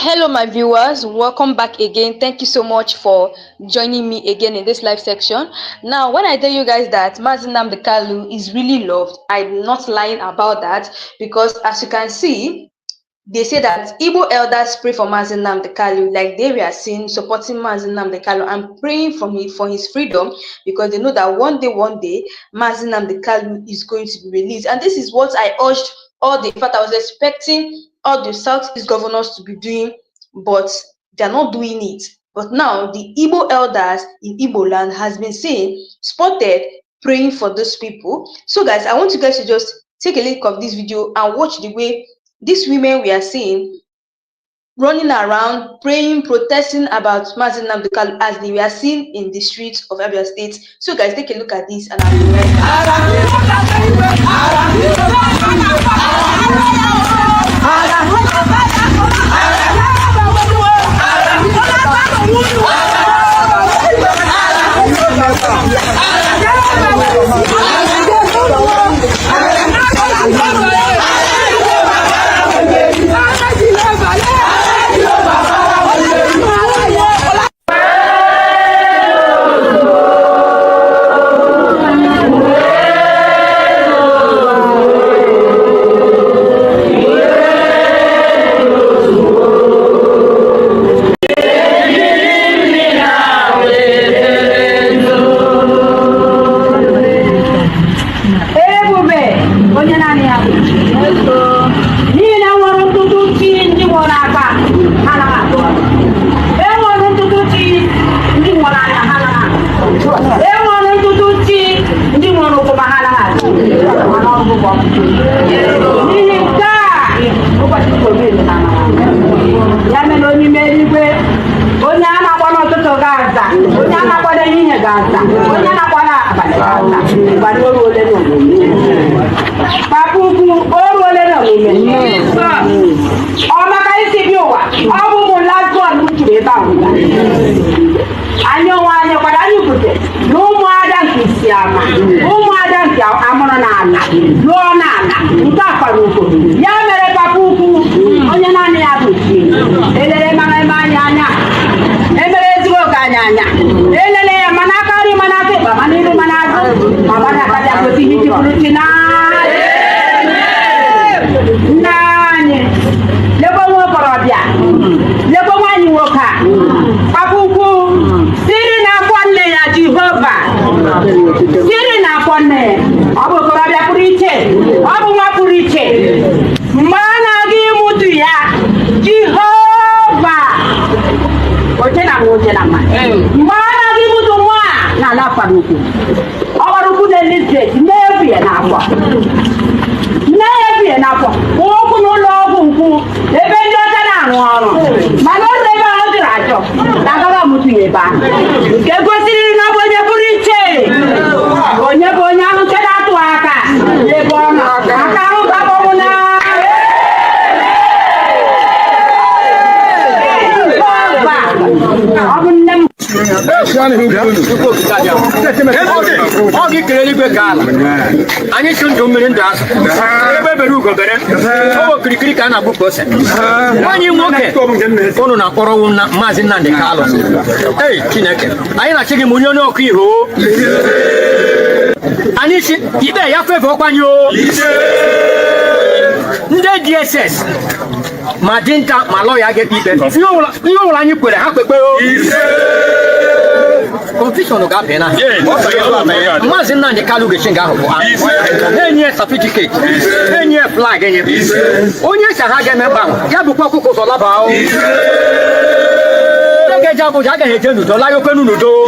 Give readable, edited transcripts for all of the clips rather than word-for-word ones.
Hello, my viewers. Welcome back again. Thank you so much for joining me again in this live section. Now, when I tell you guys that Nnamdi Kanu is really loved, I'm not lying about that because, as you can see, they say that Igbo elders pray for Nnamdi Kanu, like they were seen supporting Nnamdi Kanu and praying for his freedom because they know that one day, Nnamdi Kanu is going to be released. And this is what I urged in fact, I was expecting all the Southeast governors to be doing, but they're not doing it. But now the Igbo elders in Igbo land has been spotted praying for those people. So guys, I want you guys to just take a look of this video and watch the way these women we are seeing running around, praying, protesting about Nnamdi Kanu as they were seen in the streets of Abia State. So guys, take a look at this and I'll be right DSS Madinta, my lawyer get people. You want you put a happy confusion of Gapena. Nnamdi Kanu Geshinga. 10 years certificate, 10 year flag. Onye Sahaga member, Yabuko Solabao. Jabu Jaga Hejenu, Layo Penudo.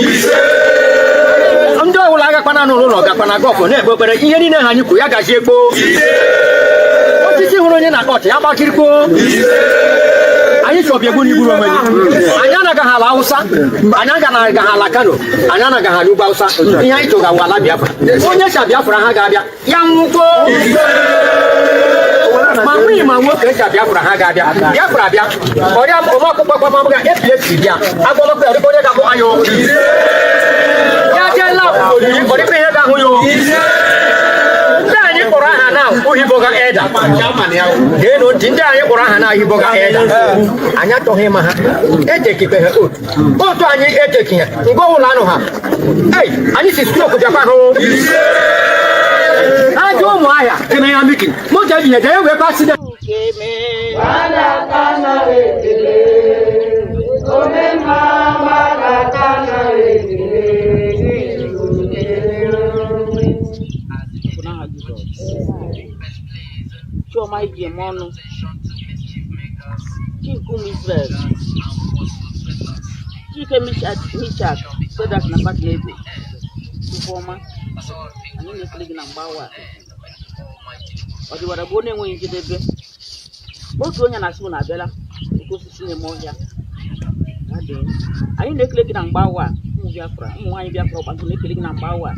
Ndo Laga Panano, Gapanago, never, but in any Kuyaga Jebo. Sisi hulonya na kote hapa kiriko ayiso bia guni guru mani anyana ga hala Hausa anyanga na ga hala Kano anyana ga hala Hausa iya ito ga wala Biafra onye sha Biafra ha ga bia yanwuko mawi mawo ke sha Biafra ha ga bia Biafra bia oya o ma ko pa ga EPS bia agbo ko ri ko ga ko ayo ya je la ko ri pe ga ho yo now Uhiboga Eda. They know Tinda Urahana Hiboga Eda. Anya to him, Eteki, go to Any Eteki, go Lanoha. Hey, I need to talk to Japan. I don't know why I am making. Most of you, they were passing. Show my demon. Chiku Israel. Chiku Mishak. So that number maybe. Performer. And then the click number one. Or you were a bonnet when you did it. Both one and as soon as Bella. Because it's in the morning. I need the click number one. Biafra. Why Biafra? But the click number one.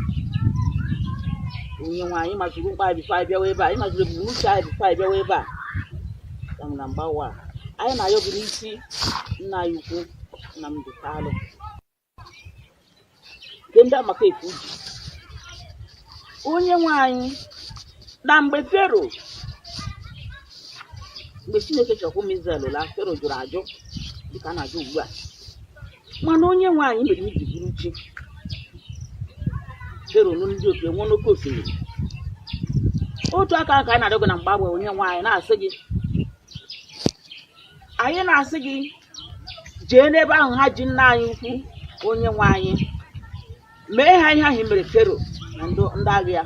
You must go by the 5 year way back. You must remove 5 year way back. Number one. I am a yogi. Now you go. Nnamdi Kanu. Then that make food. Onye wine. Nambe Pharaoh. The Chineke chọkwu Israel la Pharaoh jụrụ ajụ dịka na-ajụ ugbu a. Mana onye nwaanyị mere iji bụrụ chi. Pharaoh nụ ndị otu enwe n'oke osimiri. Otu aka anyị na-adọgọ na mgbe agbanwe onye nwaanyị na-asị gị. Anyị na-asị gị jee n'ebe ahụ ha ji nna anyị ukwu onye nwaanyị. Mee ha ihe ahụ mere Pharaoh na ndị agha ya.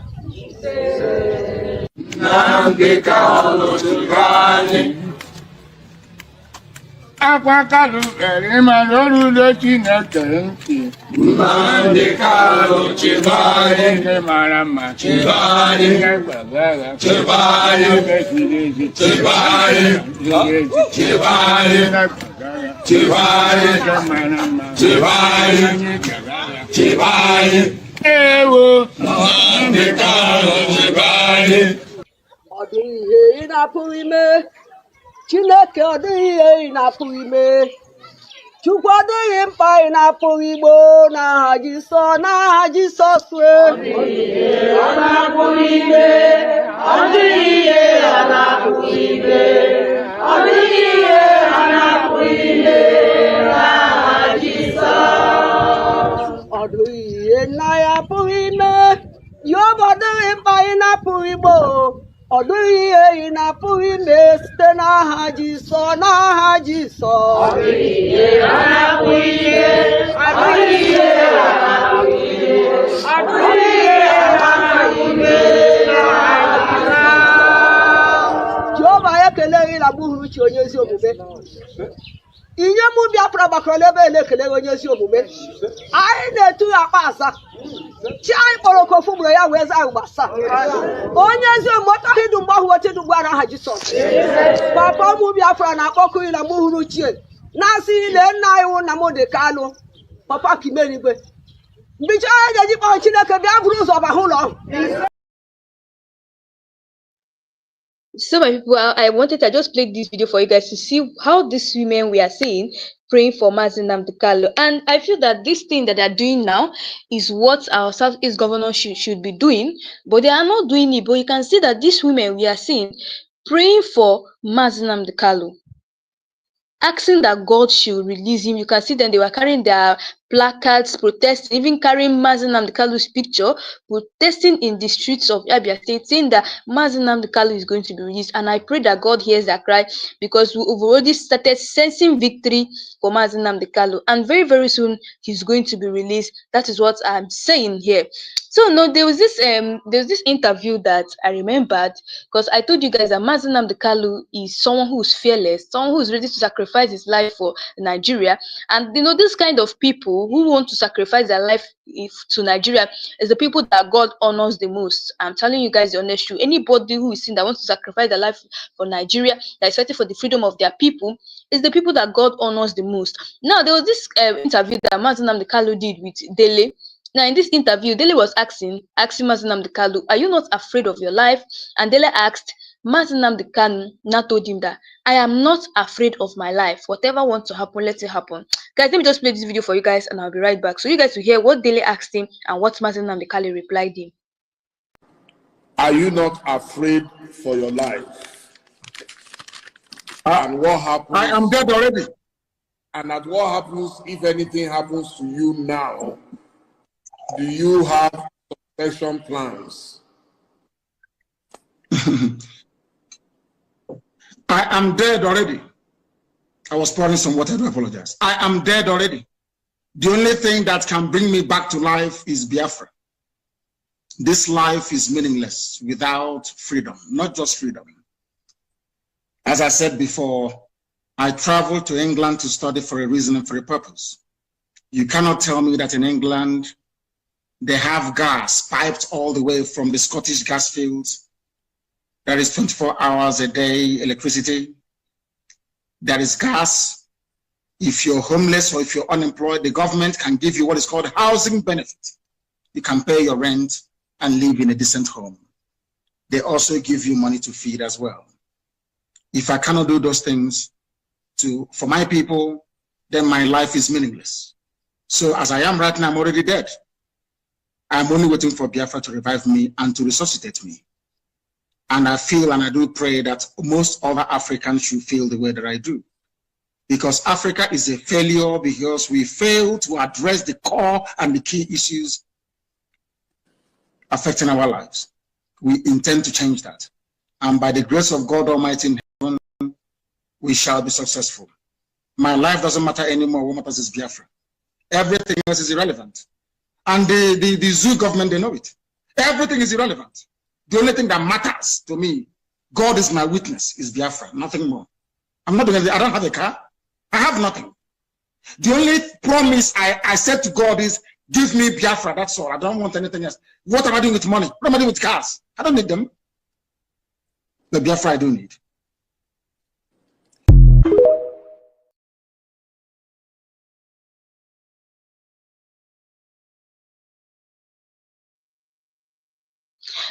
Nnamdi Kanu Chibani. Akwa Kanu ma n'olu Chineke ntị. Nnamdi Kanu Chibani. Ndị mara mma. Chibani. Ndị gbagara. Chibani. Ndị Chibani. Chibani. Chibani. Ndị mara mma. Chibani. Chibani. Ewo. Nnamdi Kanu Chibani. Ọ dịghị ihe ị na-apụghị ime. Chineke ọ dịghị ihe ị na-apụghị ime. Chukwu ọ dịghị mkpa ị na-apụghị igbo n'aha Jisọs wee. Ọ dịghị ihe ọ na-apụghị ime. Ọ dịghị ihe ọ na-apụghị ime. Ọ dịghị ihe ọ na-apụghị ime n'aha Jisọs. Ọ dịghị ihe nna ya apụghị ime. Yehova ọ dịghị mkpa ị na-apụghị igbo. Ọ dịghị ihe ị na-apụghị ime site n'aha Jisọs. Ọ dịghị ihe ọ na-apụghị ime. Ọ dịghị ihe ọ na-apụghị ime. Ọ dịghị ihe ọ na-apụghị ime n'aha Jehova ya ekeleghị na gbuhuruchi onye ezi omume. Inye mụ Biafra gbakọrọ ebe na-ekele onye ezi omume. Anyị na-etu ya akpa aza. Chi anyị kpọrọ okofu mgbe ya wee zaa gbasa. Onye ezi omume ọtaghị dụ mgbe ahụ oche dụ mgbe aha Jisọs. Papa ụmụ Biafra na-akpọkụ na mụ hụrụ chie. Na-asị ile nna anyị wụ Nnamdi Kanu. Papa Kimerigwe. Mbicha anyị ga-eji kpọrọ Chineke bịa bụrụ ụzọ ọba ụlọ ọhụ. So my people, I just played this video for you guys to see how these women we are seeing praying for Nnamdi Kanu. And I feel that this thing that they're doing now is what our Southeast governor should be doing, but they are not doing it. But you can see that these women we are seeing praying for Nnamdi Kanu, asking that God should release him. You can see them, they were carrying their placards, protesting, even carrying Nnamdi Kanu's picture, protesting in the streets of Abia State, saying that Nnamdi Kanu is going to be released. And I pray that God hears their cry, because we've already started sensing victory for Nnamdi Kanu, and very, very soon he's going to be released. That is what I'm saying here. So no, there was this interview that I remembered, because I told you guys that Nnamdi Kanu is someone who's fearless, someone who's ready to sacrifice his life for Nigeria. And you know, this kind of people who want to sacrifice their life to Nigeria is the people that God honors the most. I'm telling you guys the honest truth. Anybody who is seen that wants to sacrifice their life for Nigeria, that is fighting for the freedom of their people, is the people that God honors the most. Now, there was this interview that Nnamdi Kanu did with Dele. Now, in this interview, Dele was asking Nnamdi Kanu, are you not afraid of your life? And Dele asked, Nnamdi Kanu now told him that I am not afraid of my life. Whatever wants to happen, let it happen. Guys, let me just play this video for you guys and I'll be right back. So you guys will hear what Dele asked him and what Nnamdi Kanu replied him. Are you not afraid for your life? And what happens? I am dead already. And at what happens if anything happens to you now? Do you have succession plans? I am dead already. I was pouring some water, I do apologize. I am dead already. The only thing that can bring me back to life is Biafra. This life is meaningless without freedom, not just freedom. As I said before, I traveled to England to study for a reason and for a purpose. You cannot tell me that in England, they have gas piped all the way from the Scottish gas fields. There is 24 hours a day electricity. There is gas. If you're homeless or if you're unemployed, the government can give you what is called housing benefit. You can pay your rent and live in a decent home. They also give you money to feed as well. If I cannot do those things for my people, then my life is meaningless. So as I am right now, I'm already dead. I'm only waiting for Biafra to revive me and to resuscitate me. And I feel and I do pray that most other Africans should feel the way that I do. Because Africa is a failure because we fail to address the core and the key issues affecting our lives. We intend to change that. And by the grace of God Almighty in heaven, we shall be successful. My life doesn't matter anymore. What matters is Biafra. Everything else is irrelevant. And the zoo government, they know it. Everything is irrelevant. The only thing that matters to me, God is my witness, is Biafra, nothing more. I'm not doing anything. I don't have a car. I have nothing. The only promise I said to God is, give me Biafra, that's all. I don't want anything else. What am I doing with money? What am I doing with cars? I don't need them. The Biafra I do need.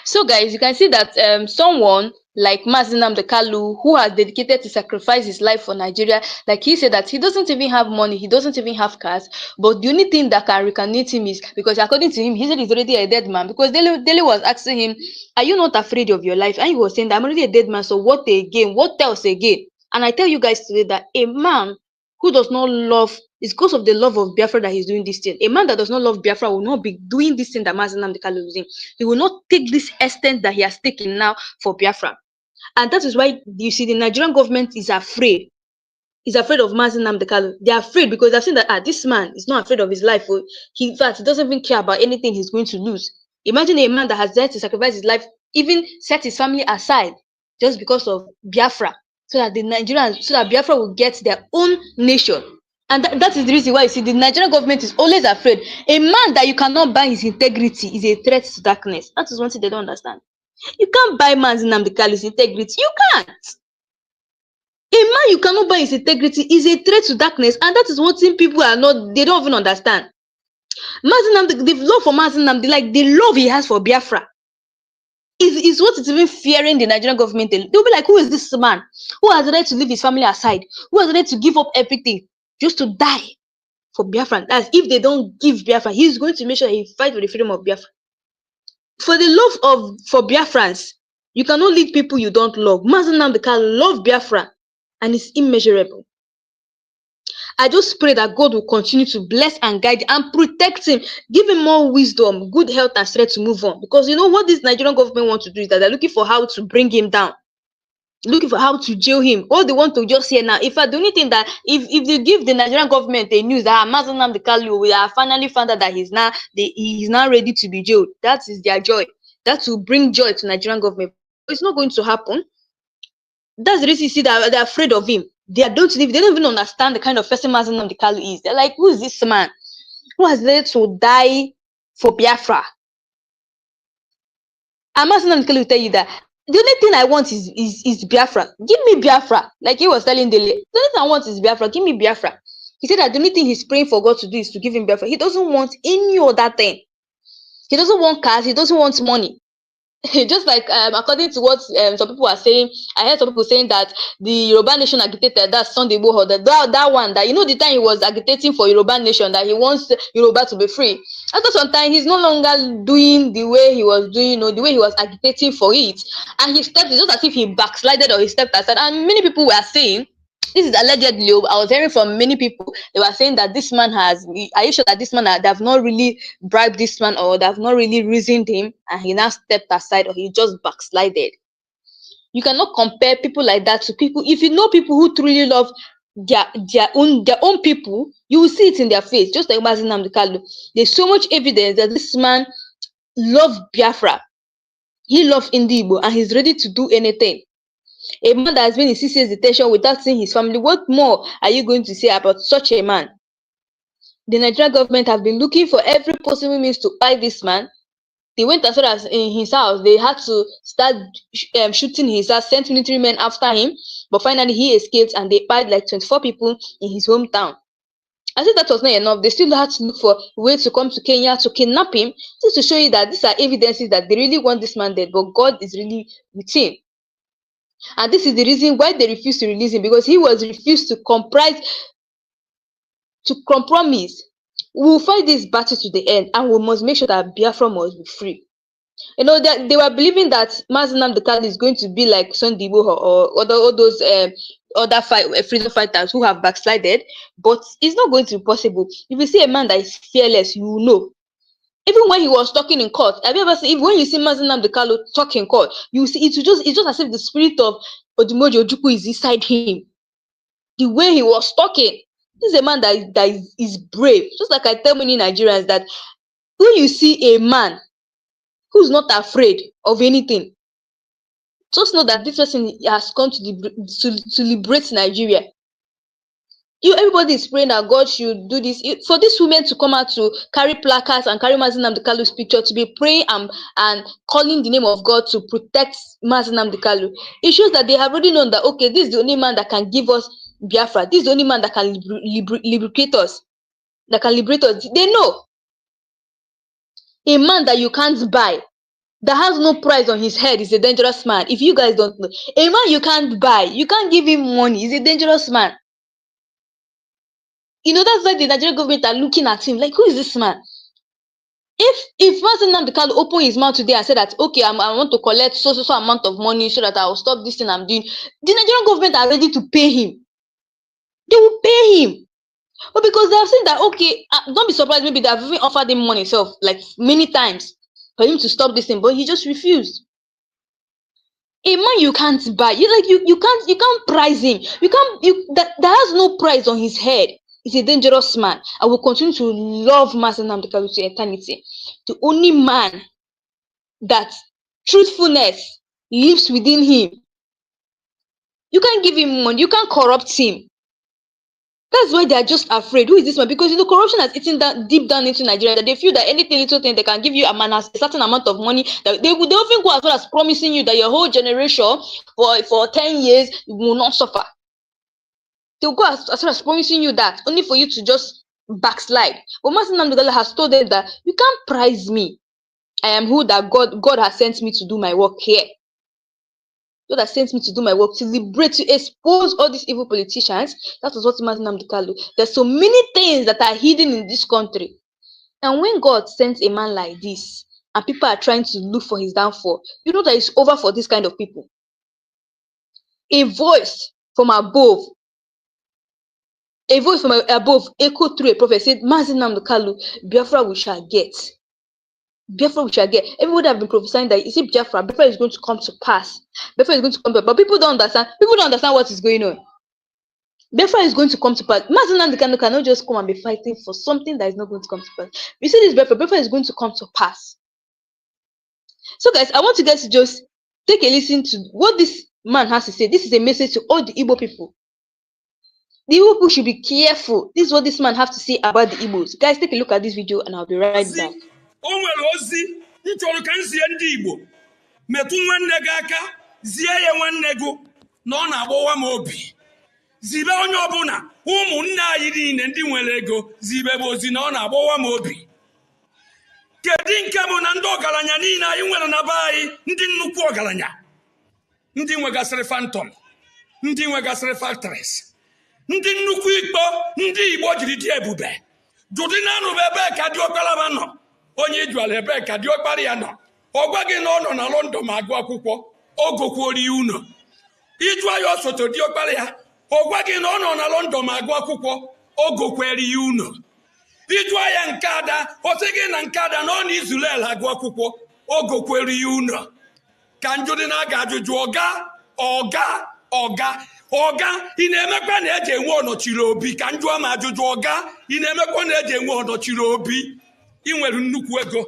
So, guys, you can see that someone like Nnamdi Kanu, who has dedicated to sacrifice his life for Nigeria, like he said that he doesn't even have money, he doesn't even have cars, but the only thing that can reincarnate him is because according to him, he said he's already a dead man. Because Dele was asking him, are you not afraid of your life? And he was saying that I'm already a dead man, so what again? What else again? And I tell you guys today that a man who does not love, it's because of the love of Biafra that he's doing this thing. A man that does not love Biafra will not be doing this thing that Nnamdi Kanu is doing. He will not take this extent that he has taken now for Biafra. And that is why you see the Nigerian government is afraid. Is afraid of Nnamdi Kanu. They are afraid because they've seen that this man is not afraid of his life. In fact, he doesn't even care about anything he's going to lose. Imagine a man that has dared to sacrifice his life, even set his family aside just because of Biafra, so that the Nigerians, so that Biafra will get their own nation. And that is the reason why you see the Nigerian government is always afraid. A man that you cannot buy his integrity is a threat to darkness. That is one thing they don't understand. You can't buy man's Nnamdi Kanu's integrity. You can't. A man you cannot buy his integrity is a threat to darkness, and that is one thing people are not, they don't even understand. Nnamdi, the love for Nnamdi, like the love he has for Biafra, is what is even fearing the Nigerian government. They'll be like, who is this man who has ready to leave his family aside, who has ready to give up everything just to die for Biafra? As if they don't give Biafra, he's going to make sure he fight for the freedom of Biafra. For the love for Biafrans, you cannot lead people you don't love. Nnamdi Kanu love Biafra, and it's immeasurable. I just pray that God will continue to bless and guide and protect him, give him more wisdom, good health, and strength to move on. Because you know what this Nigerian government wants to do is that they're looking for how to bring him down, looking for how to jail him. All they want to just hear now, in fact, the only thing that if they give the Nigerian government a news that Nnamdi Kanu, we have finally found out that he's now ready to be jailed, that is their joy. That will bring joy to Nigerian government. It's not going to happen. That's the reason you see that they're afraid of him. They don't even understand the kind of person Nnamdi Kanu is. They're like, who is this man who has ready to die for Biafra? And Nnamdi Kanu will tell you that the only thing I want is Biafra. Give me Biafra. Like he was telling Dele, the only thing I want is Biafra. Give me Biafra. He said that the only thing he's praying for God to do is to give him Biafra. He doesn't want any other thing. He doesn't want cars. He doesn't want money. just like according to what some people are saying, I heard some people saying that the Yoruba nation agitated, that's Sunday Igboho, that one, that the time he was agitating for Yoruba nation, that he wants Yoruba to be free. After some time, he's no longer doing the way he was doing, the way he was agitating for it, and he stepped. It's just as if he backslided or he stepped aside. And many people were saying, this is allegedly, I was hearing from many people, they were saying that this man has, are you sure that this man, they have not really bribed this man, or they have not really reasoned him, and he now stepped aside, or he just backslided? You cannot compare people like that to people. If you know people who truly love their own people, you will see it in their face. Just like Nnamdi Kanu, there's so much evidence that this man loved Biafra. He loves Igbo, and he's ready to do anything. A man that has been in 6 years detention without seeing his family, what more are you going to say about such a man? The Nigerian government have been looking for every possible means to buy this man. They went as far as in his house. They had to start shooting his house, sent military men after him, but finally he escaped, and they buried like 24 people in his hometown. I think that was not enough. They still had to look for a way to come to Kenya to kidnap him, just to show you that these are evidences that they really want this man dead, but God is really with him. And this is the reason why they refused to release him, because he was refused to compromise. We will fight this battle to the end, and we must make sure that Biafra must be free. They were believing that Nnamdi Kanu is going to be like Sunday Igboho or all those other freedom fighters who have backslided, but it's not going to be possible. If you see a man that is fearless, you will know. Even when he was talking in court, have you ever seen, when you see Nnamdi Kanu talk in court, you see it's just as if the spirit of Odimoji Ojukwu is inside him. The way he was talking, this is a man that is brave. Just like I tell many Nigerians that when you see a man who's not afraid of anything, just know that this person has come to liberate Nigeria. Everybody is praying that God should do this. For these women to come out to carry placards and carry Nnamdi Kanu's picture, to be praying and calling the name of God to protect Nnamdi Kanu, it shows that they have already known that, okay, this is the only man that can give us Biafra. This is the only man that can liberate us. They know. A man that you can't buy, that has no price on his head, is a dangerous man. If you guys don't know, a man you can't buy, you can't give him money, is a dangerous man. That's why the Nigerian government are looking at him like, who is this man? If Nnamdi Kanu open his mouth today and say that, okay, I want to collect so amount of money so that I will stop this thing I'm doing, the Nigerian government are ready to pay him. They will pay him. But because they have seen that, okay, don't be surprised, maybe they have even offered him money itself, like many times, for him to stop this thing, but he just refused. A man you can't buy, you can't price him. That has no price on his head. He's a dangerous man. I will continue to love Nnamdi Kanu to eternity. The only man that truthfulness lives within him. You can't give him money. You can't corrupt him. That's why they are just afraid. Who is this man? Because corruption has eaten deep down into Nigeria, that they feel that anything little thing they can give you a certain amount of money. That they often go as well as promising you that your whole generation for 10 years will not suffer. They'll go as well as promising you that, only for you to just backslide. But Master Nnamdi Kanu has told them that you can't prize me. I am who that God has sent me to do my work here. God has sent me to do my work, to liberate, to expose all these evil politicians. That was what Nnamdi Kanu. There's so many things that are hidden in this country. And when God sends a man like this, and people are trying to look for his downfall, you know that it's over for this kind of people. A voice from above echoed through a prophet, said, Mazi Nnamdi Kanu, Biafra we shall get. Biafra we shall get. Everybody have been prophesying that, is it Biafra is going to come to pass. Biafra is going to come to pass. But people don't understand. People don't understand what is going on. Biafra is going to come to pass. Mazi Nnamdi Kanu cannot just come and be fighting for something that is not going to come to pass. You see this Biafra is going to come to pass. So guys, I want you guys to just take a listen to what this man has to say. This is a message to all the Igbo people. The Igbo people should be careful. This is what this man has to say about the Igbos. Guys, take a look at this video and I'll be right back. ozi nchọrọ ka nzie ndị Igbo metụ nwanne gị aka zie ya nwanne gị na ọ na-agbawa m obi zibe onye ọbụla ụmụnne anyị niile ndị nwere ego zibe ozi na ọ na-agbawa m obi kedu nke bụ na ndị ọgaranya niile anyị nwere na be anyị ndị nnukwu ọgaranya ndị nwegasịrị phantom ndị nwegasịrị factories ndị nnukwu ikpo ndị Igbo jiri dị ebube jụdị na anụ ebe ka diọkpara nọ onye ijuala ebe ka diọkpara ya nọ ọ gwa gị na ọ nọ na London ma agụ akwụkwọ ogokwori unu ijụa ya osote diọkpara ya ọ gwa gị na ọ nọ na London ma agụ akwụkwọ ogokweri ya unu ijụa ya nke ada ọ sị gị na nke ada na ọ na Izrel agụ akwụkwọ ogokweri ya unu ka njụdị na-aga ajụjụ ọga ị na-emekwa na eji enwe ọnọchiri obi ka njụọ ma ajụjụ ọga ị na-emekwa na eji enwe ọnọchiri obi ị nwere nnukwu ego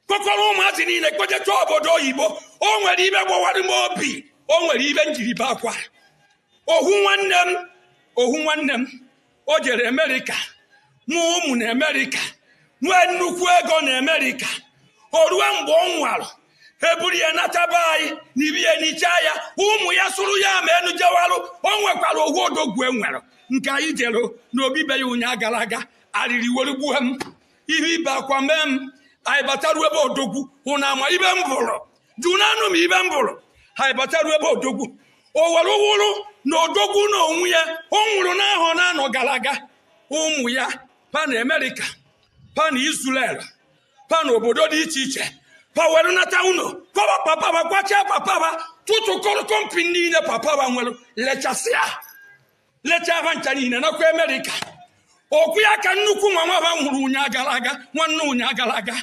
kpọkọrọ ụmụazị niile kpojecha obodo oyibo o nwere ibe gbawara m obi o nwere ibe njiribe akwa ohu nwanne m o jere Amerịka mụ ụmụ na Amerịka nwee nnukwu ego na Amerịka o ruo mgbe ọ nwụrụ eburu ya nataba anyị na ibi ya n'icha ya ụmụ ya sụrụ ya ma enu jewarụ o nwekwara ohu odogwu enwere nke anyị jere n'obibe ya ụnyaahụ gara aga arịrị were gbuo m ihe ibe akwa mee m anyị bataru ebe odogwu hụ na ama ibe m bụrụ jụ na anụ m ibe m bụrụ anyị bataru ebe odogwu o were wụrụ na odogwu na onwe ya o nwụrụ n'ahọ na-anọ gara aga ụmụ ya pa na Amerịka pa na Israel pa na obodo dị iche iche pa were nata unu kọba papa ba kwacha papa ba tụtụkọrọ kọmpini niile papa ba nwere lecha ha ncha niile nakwa Amerịka okwu ya ka nnukwu nwa ba nwụrụ ụnyaahụ gara aga nwanne ụnyaahụ gara aga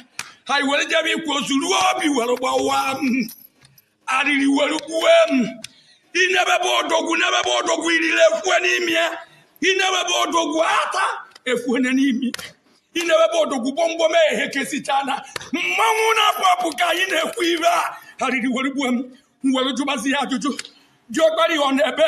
ha were jebe ikwu ozu ruo obi were gbawa m arịrị were gbuo m inebebe odogwu irire efuwe n'ime ya inebebe odogwu ata efuene n'ime inebebe odogwu gbomgbom ehe kesicha na mmanwụ na-apụ apụ ka anyị na-ekwu ibe a arịrị were gbuo m were jụbazi ya ajụjụ diọkpara ọ na-ebe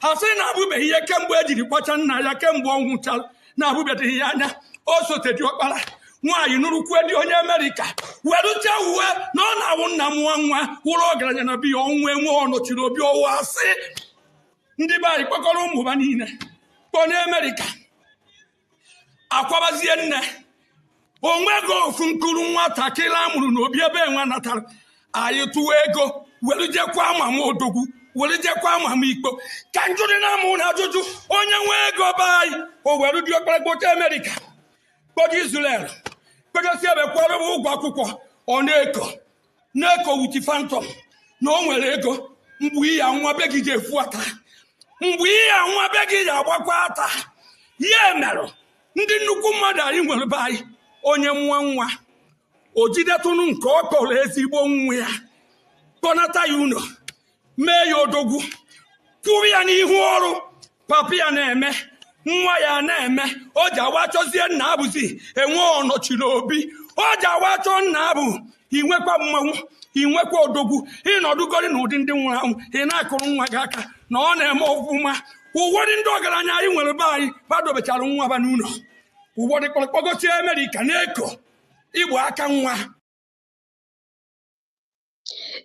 ha sị na abụbeghị ihe kemgbe ejiri kpacha nna ya kemgbe ọ nwụchara na abụbeghị ya anya o sote diọkpara nwaanyị nụrụkwe dị onye Amerịka werucha uwe na ọ na-awụ nna m nwa wụrụ ọgaranya na biya ọnwụ enwe ọnọchiri obi ọwụ asị ndị be anyị kpọkọrọ ụmụ ha niile onye Amerịka akwabazie nne onwego ofu nkuru nwatakịrị amụrụ n'obi ebe nwa natara anyị tụwa ego were jekwa ama m odogwu were jekwa ama m ikpo ka njụrị na amụ na ajụjụ onye nwe ego be anyị o were diọkpara kpocha Amerịka kpoja Israel kpojosi ebe kwara ụgwọ akwụkwọ ọ na-eko wuti phantom na o nwere ego mgbe ihe nwa be gị ji efu ata mgbe ihe nwa be gị ji agbakwa ata ya merụ ndị nnukwu mmadụ anyị nwere be anyị onye nwa o jidetụnụ nke ọ kpọrọ ezigbo nwa ya kpọnata ya ụlọ mee ya odogwu kwụrụ ya n'ihu ọrụ papa ya na-eme nwa ya na-eme o ji awachọzie nna abụzi enwe ọnọchiri obi o ji awachọ nna abụ inwekwa mmanwụ inwekwa odogwu ịnọdụgori na ụdị ndị nwụrụ anwụ ị na-akụrụ nwa gị aka na ọ na-eme ọfụma ụfọdụ ndị ọgaranya anyị nwere be anyị badobechara nwa ba n'ụlọ ụfọdụ kpọrọkpọgosi Amerịka na-eko igbo aka nwa.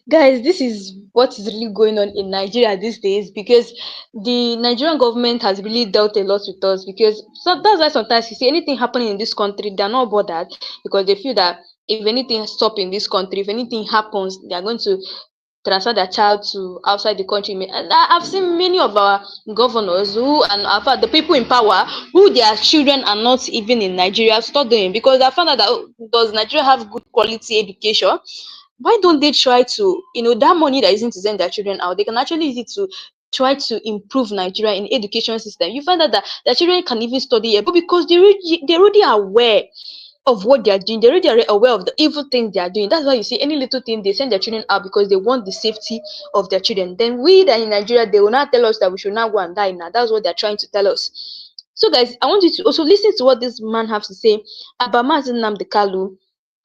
Guys, this is what is really going on in Nigeria these days, because the Nigerian government has really dealt a lot with us, because so that's why sometimes you see anything happening in this country, they're not bothered, because they feel that if anything stops in this country, if anything happens, they're going to transfer their child to outside the country. And I've seen many of our governors who, and in fact the people in power, who their children are not even in Nigeria, studying, because I found out that, oh, does Nigeria have good quality education? Why don't they try to, that money that isn't to send their children out, they can actually use it to try to improve Nigeria in education system. You find out that their children can even study here, but because they're already aware of what they are doing, they're already aware of the evil things they are doing. That's why you see any little thing, they send their children out because they want the safety of their children. Then we that in Nigeria, they will not tell us that we should not go and die now. That's what they're trying to tell us. So guys, I want you to also listen to what this man has to say about Nnamdi Kanu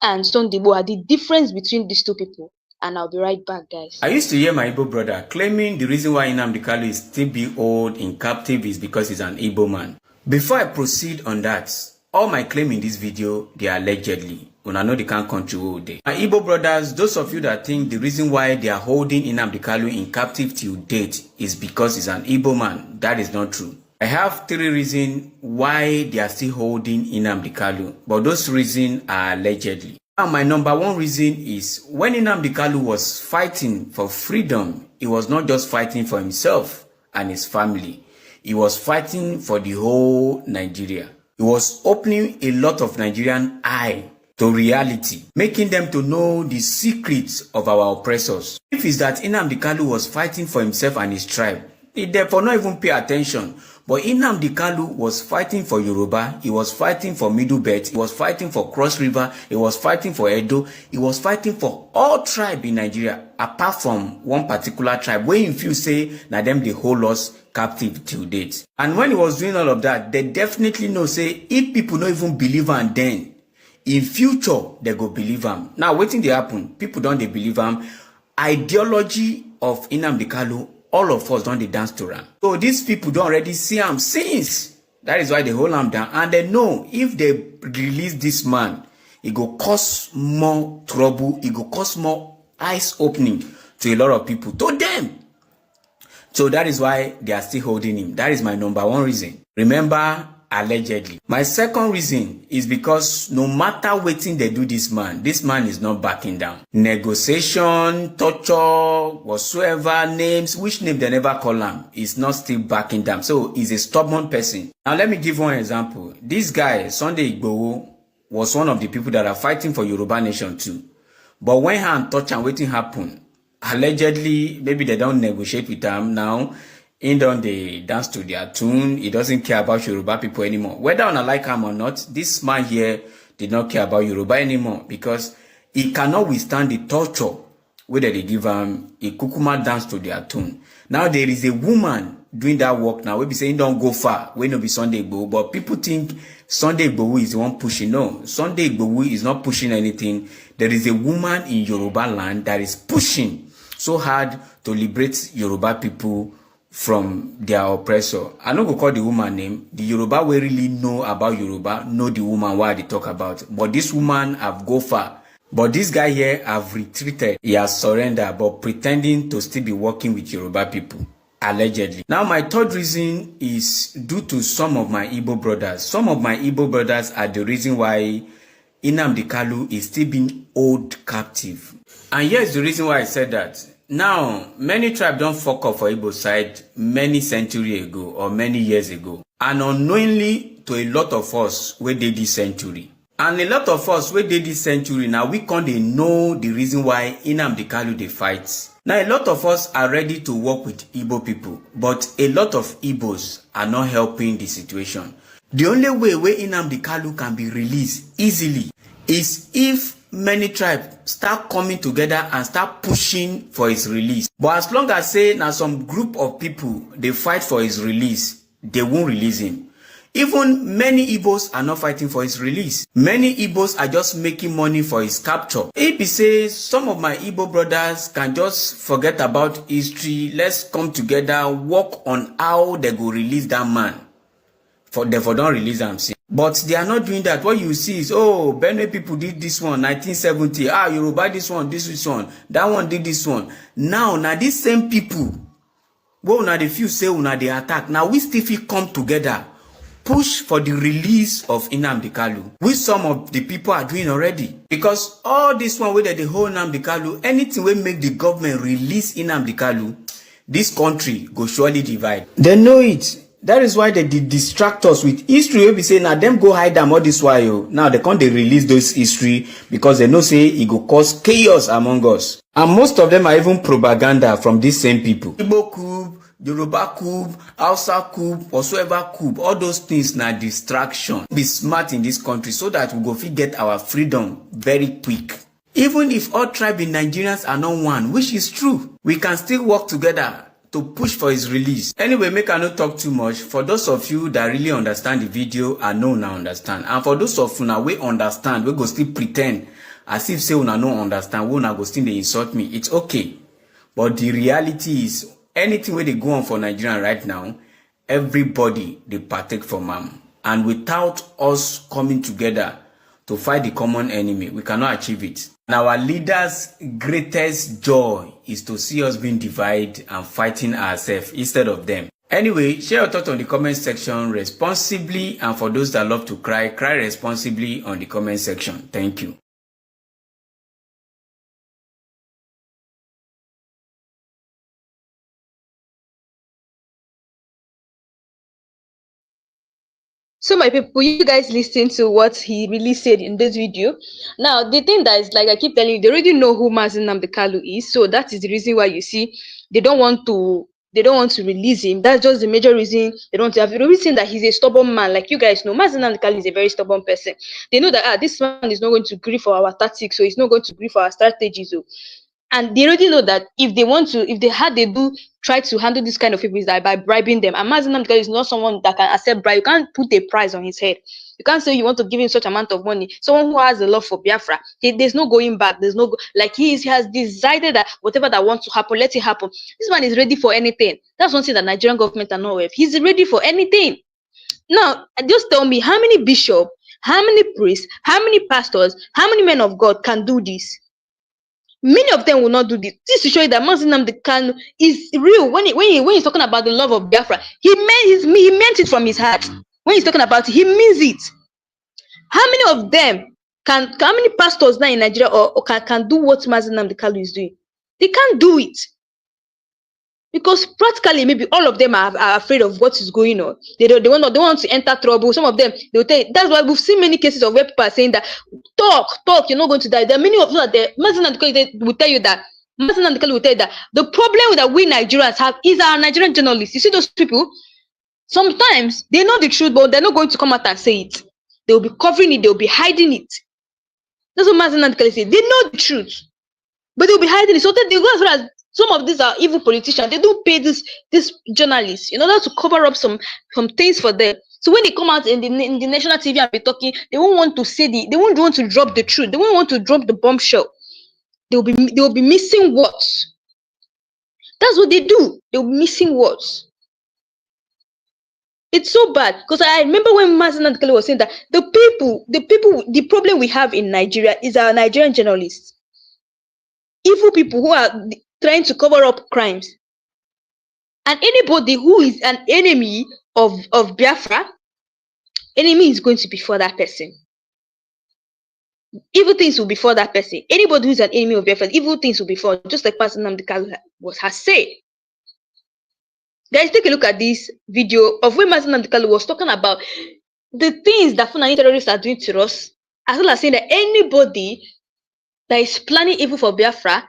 and Igbo, the difference between these two people. And I'll be right back, guys. I used to hear my Igbo brother claiming the reason why Nnamdi Kanu is still being held in captive is because he's an Igbo man. Before I proceed on that, all my claim in this video, they are allegedly. When I know they can't control day. My Igbo brothers, those of you that think the reason why they are holding Nnamdi Kanu in captive till date is because he's an Igbo man, that is not true. I have 3 reasons why they are still holding Nnamdi Kanu, but those reasons are allegedly. And my number 1 reason is when Nnamdi Kanu was fighting for freedom, he was not just fighting for himself and his family. He was fighting for the whole Nigeria. He was opening a lot of Nigerian eyes to reality, making them to know the secrets of our oppressors. If it's that Nnamdi Kanu was fighting for himself and his tribe, he therefore not even pay attention. But Nnamdi Kanu was fighting for Yoruba, he was fighting for Middle Belt, he was fighting for Cross River, he was fighting for Edo, he was fighting for all tribes in Nigeria, apart from one particular tribe, where if you say, now them they hold us captive till date. And when he was doing all of that, they definitely know, say, if people don't even believe him then, in future, they go believe him. Now, waiting they happen, people don't they believe him. Ideology of Nnamdi Kanu, all of us don't they dance to him. So these people don't already see him since. That is why they hold him down. And they know if they release this man, it go cause more trouble, it go cause more eyes opening to a lot of people, to them. So that is why they are still holding him. That is my number 1 reason. Remember, allegedly. My second reason is because no matter what they do this man is not backing down. Negotiation, torture, whatsoever names, which name they never call him, is not still backing down. So he's a stubborn person. Now let me give one example. This guy, Sunday Igbo, was one of the people that are fighting for Yoruba nation too. But when hand touch and waiting happen, allegedly, maybe they don't negotiate with him now. In don't they dance to their tune. He doesn't care about Yoruba people anymore. Whether I like him or not, this man here did not care about Yoruba anymore because he cannot withstand the torture whether they give him a kukuma dance to their tune. Now there is a woman doing that work now. We be saying don't go far. We no be Sunday Igbo, but people think Sunday Igbo is the one pushing. No, Sunday Igbo is not pushing anything. There is a woman in Yoruba land that is pushing so hard to liberate Yoruba people from their oppressor. I no go call the woman name. The Yoruba we really know about Yoruba know the woman why they talk about. But this woman have go far. But this guy here have retreated. He has surrendered, but pretending to still be working with Yoruba people. Allegedly. Now my third reason is due to some of my Igbo brothers. Some of my Igbo brothers are the reason why Nnamdi Kanu is still being held captive. And here's the reason why I said that. Now, many tribes don't fuck up for Igbo side many centuries ago or many years ago. And unknowingly to a lot of us, we did this century. And a lot of us, we did this century, now we can't know the reason why Nnamdi Kanu they fight. Now, a lot of us are ready to work with Igbo people, but a lot of Igbos are not helping the situation. The only way where Nnamdi Kanu can be released easily is if many tribes start coming together and start pushing for his release. But as long as say now some group of people they fight for his release, they won't release him. Even many Igbos are not fighting for his release. Many Igbos are just making money for his capture. If he says some of my Igbo brothers can just forget about history, let's come together, work on how they go release that man. Therefore don't release them. But they are not doing that. What you see is, oh, Benue people did this one, 1970. Yoruba this one, this one. That one did this one. Now these same people, well, now the few say, now they attack. Now we still come together, push for the release of Nnamdi Kanu, which some of the people are doing already. Because all this one, whether the whole Nnamdi Kanu, anything will make the government release Nnamdi Kanu, this country go surely divide. They know it. That is why they distract us with history. We say, now them go hide them all this while. Now they can't release those history because they know say it go cause chaos among us. And most of them are even propaganda from these same people. Igbo coup, Yoruba coup, Hausa coup, whatsoever coup, all those things now distraction. Be smart in this country so that we go get our freedom very quick. Even if all tribes in Nigerians are not one, which is true, we can still work together to push for his release. Anyway, make I not talk too much. For those of you that really understand the video, I know now understand. And for those of you now we understand, we go still pretend as if say una no understand, we una go still they insult me. It's okay. But the reality is, anything where they go on for Nigeria right now, everybody they partake from them. And without us coming together to fight the common enemy, we cannot achieve it. And our leaders' greatest joy is to see us being divided and fighting ourselves instead of them. Anyway, share your thoughts on the comment section responsibly, and for those that love to cry, cry responsibly on the comment section. Thank you. So my people, you guys listen to what he really said in this video. Now, the thing that is, like I keep telling you, they already know who Nnamdi Kanu is. So that is the reason why you see they don't want to release him. That's just the major reason they don't have. The reason that he's a stubborn man, like you guys know, Nnamdi Kanu is a very stubborn person. They know that this man is not going to agree for our tactics, so he's not going to agree for our strategies. So, and they already know that if they try to handle this kind of people is that by bribing them. And Nnamdi Kanu is not someone that can accept bribe. You can't put a price on his head. You can't say you want to give him such amount of money. Someone who has a love for Biafra, there's no going back. There's no like he has decided that whatever that wants to happen, let it happen. This man is ready for anything. That's one thing that Nigerian government are not aware of. He's ready for anything. Now, just tell me how many bishops, how many priests, how many pastors, how many men of God can do this? Many of them will not do this. This to show you that Nnamdi Kanu is real. When he's talking about the love of Biafra, he meant it from his heart. When he's talking about it, he means it. How many of them how many pastors now in Nigeria can do what Nnamdi Kanu is doing? They can't do it. Because practically, maybe all of them are afraid of what is going on. They want to enter trouble. Some of them, they will tell you. That's why we've seen many cases of where people are saying that talk, you're not going to die. There are many of them that Nnamdi Kanu will tell you that. Nnamdi Kanu will tell you that the problem that we Nigerians have is our Nigerian journalists. You see those people, sometimes they know the truth, but they're not going to come out and say it. They will be covering it, they will be hiding it. That's what Nnamdi Kanu said. They know the truth, but they'll be hiding it. So they go as far as some of these are evil politicians. They don't pay these journalists in order to cover up some things for them. So when they come out in the national TV and be talking, they won't want to say they won't want to drop the truth. They won't want to drop the bombshell. They will be missing words. That's what they do. They'll be missing words. It's so bad because I remember when Nnamdi Kanu was saying that the problem we have in Nigeria is our Nigerian journalists, evil people who are trying to cover up crimes. And anybody who is an enemy of Biafra, enemy is going to be for that person. Evil things will be for that person. Anybody who is an enemy of Biafra, evil things will be for, just like Pastor Nnamdi Kanu has said. Guys, take a look at this video of when Nnamdi Kanu was talking about the things that Fulani terrorists are doing to us, as well as saying that anybody that is planning evil for Biafra,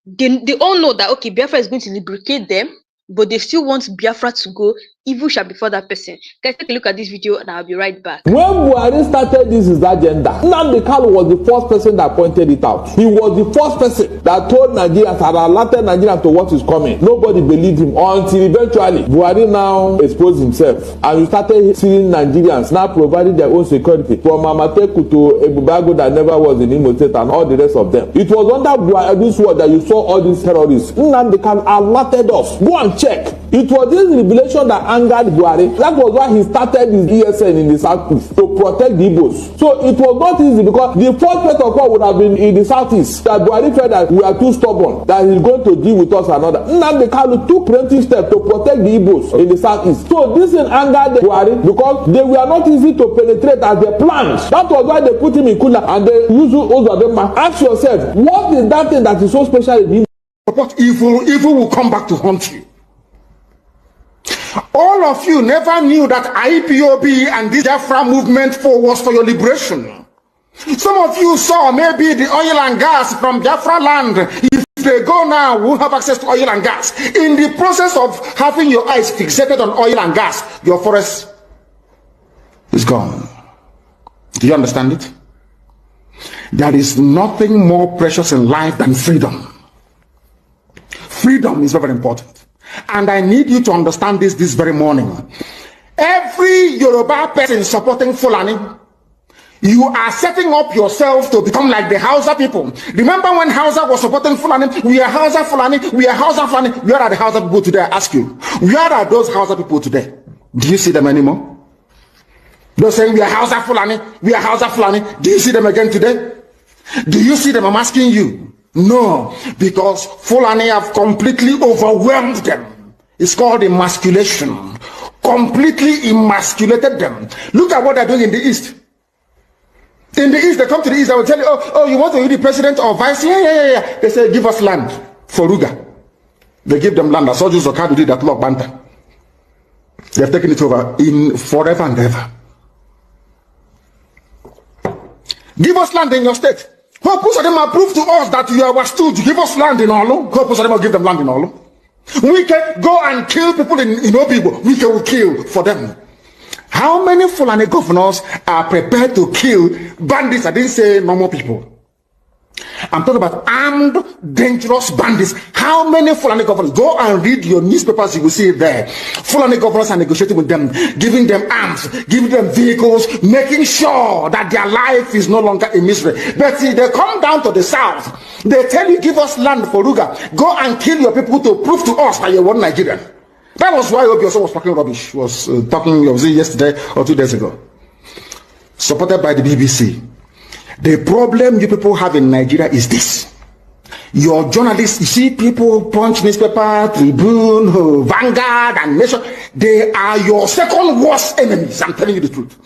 they all know that, okay, Biafra is going to lubricate them, but they still want Biafra to go. Evil shall befall that person. Guys, take a look at this video and I'll be right back. When Buhari started this is agenda, Nnamdi Kanu was the first person that pointed it out. He was the first person that told Nigerians, had alerted Nigerians to what is coming. Nobody believed him until eventually Buhari now exposed himself. And you started seeing Nigerians now providing their own security, from Amateku to Ebubago that never was in Imo State and all the rest of them. It was under Buhari's word that you saw all these terrorists. Nnamdi Kanu alerted us. Go and check. It was this revelation that angered Buhari. That was why he started his ESN in the southeast to protect the Igbos. So it was not easy because the first place of all would have been in the southeast. That Buhari felt that we are too stubborn, that he's going to deal with us another. Nnamdi Kanu took preemptive steps to protect the Igbos in the southeast. So this thing angered Buhari because they were not easy to penetrate as they planned. That was why they put him in Kula and they used them. Ask yourself, what is that thing that is so special in him? But evil will come back to haunt you. All of you never knew that IPOB and this Biafra movement was for your liberation. Some of you saw maybe the oil and gas from Biafra land. If they go now, we won't have access to oil and gas. In the process of having your eyes fixated on oil and gas, your forest is gone. Do you understand it? There is nothing more precious in life than freedom. Freedom is very important. And I need you to understand this very morning. Every Yoruba person supporting Fulani, you are setting up yourself to become like the Hausa people. Remember when Hausa was supporting Fulani? We are Hausa Fulani, we are Hausa Fulani. Where are the Hausa people today? I ask you. Where are those Hausa people today? Do you see them anymore? They're saying we are Hausa Fulani, we are Hausa Fulani. Do you see them again today? Do you see them? I'm asking you. No, because Fulani have completely overwhelmed them. It's called emasculation. Completely emasculated them. Look at what they're doing in the East. In the East, they come to the East, I will tell you, oh, you want to be the president or vice? Yeah. They say, give us land for Ruga. They give them land. I saw Joseph Okado did that law Banta. They have taken it over in forever and ever. Give us land in your state. Purpose of them are prove to us that you are stood. Give us land in Olu. Purpose of them will give them land in Olu. We can go and kill people in Obibo. We can kill for them. How many Fulani governors are prepared to kill bandits? I didn't say normal people. I'm talking about armed, dangerous bandits. How many Fulani governors? Go and read your newspapers, you will see it there. Fulani governors are negotiating with them, giving them arms, giving them vehicles, making sure that their life is no longer a misery. But see, they come down to the south. They tell you, give us land for Ruga. Go and kill your people to prove to us that you're one Nigerian. That was why Obi was talking rubbish. Was talking, was it yesterday or 2 days ago? Supported by the BBC. The problem you people have in Nigeria is this. Your journalists, you see people, Punch newspaper, Tribune, Vanguard, and Nation, they are your second worst enemies. I'm telling you the truth.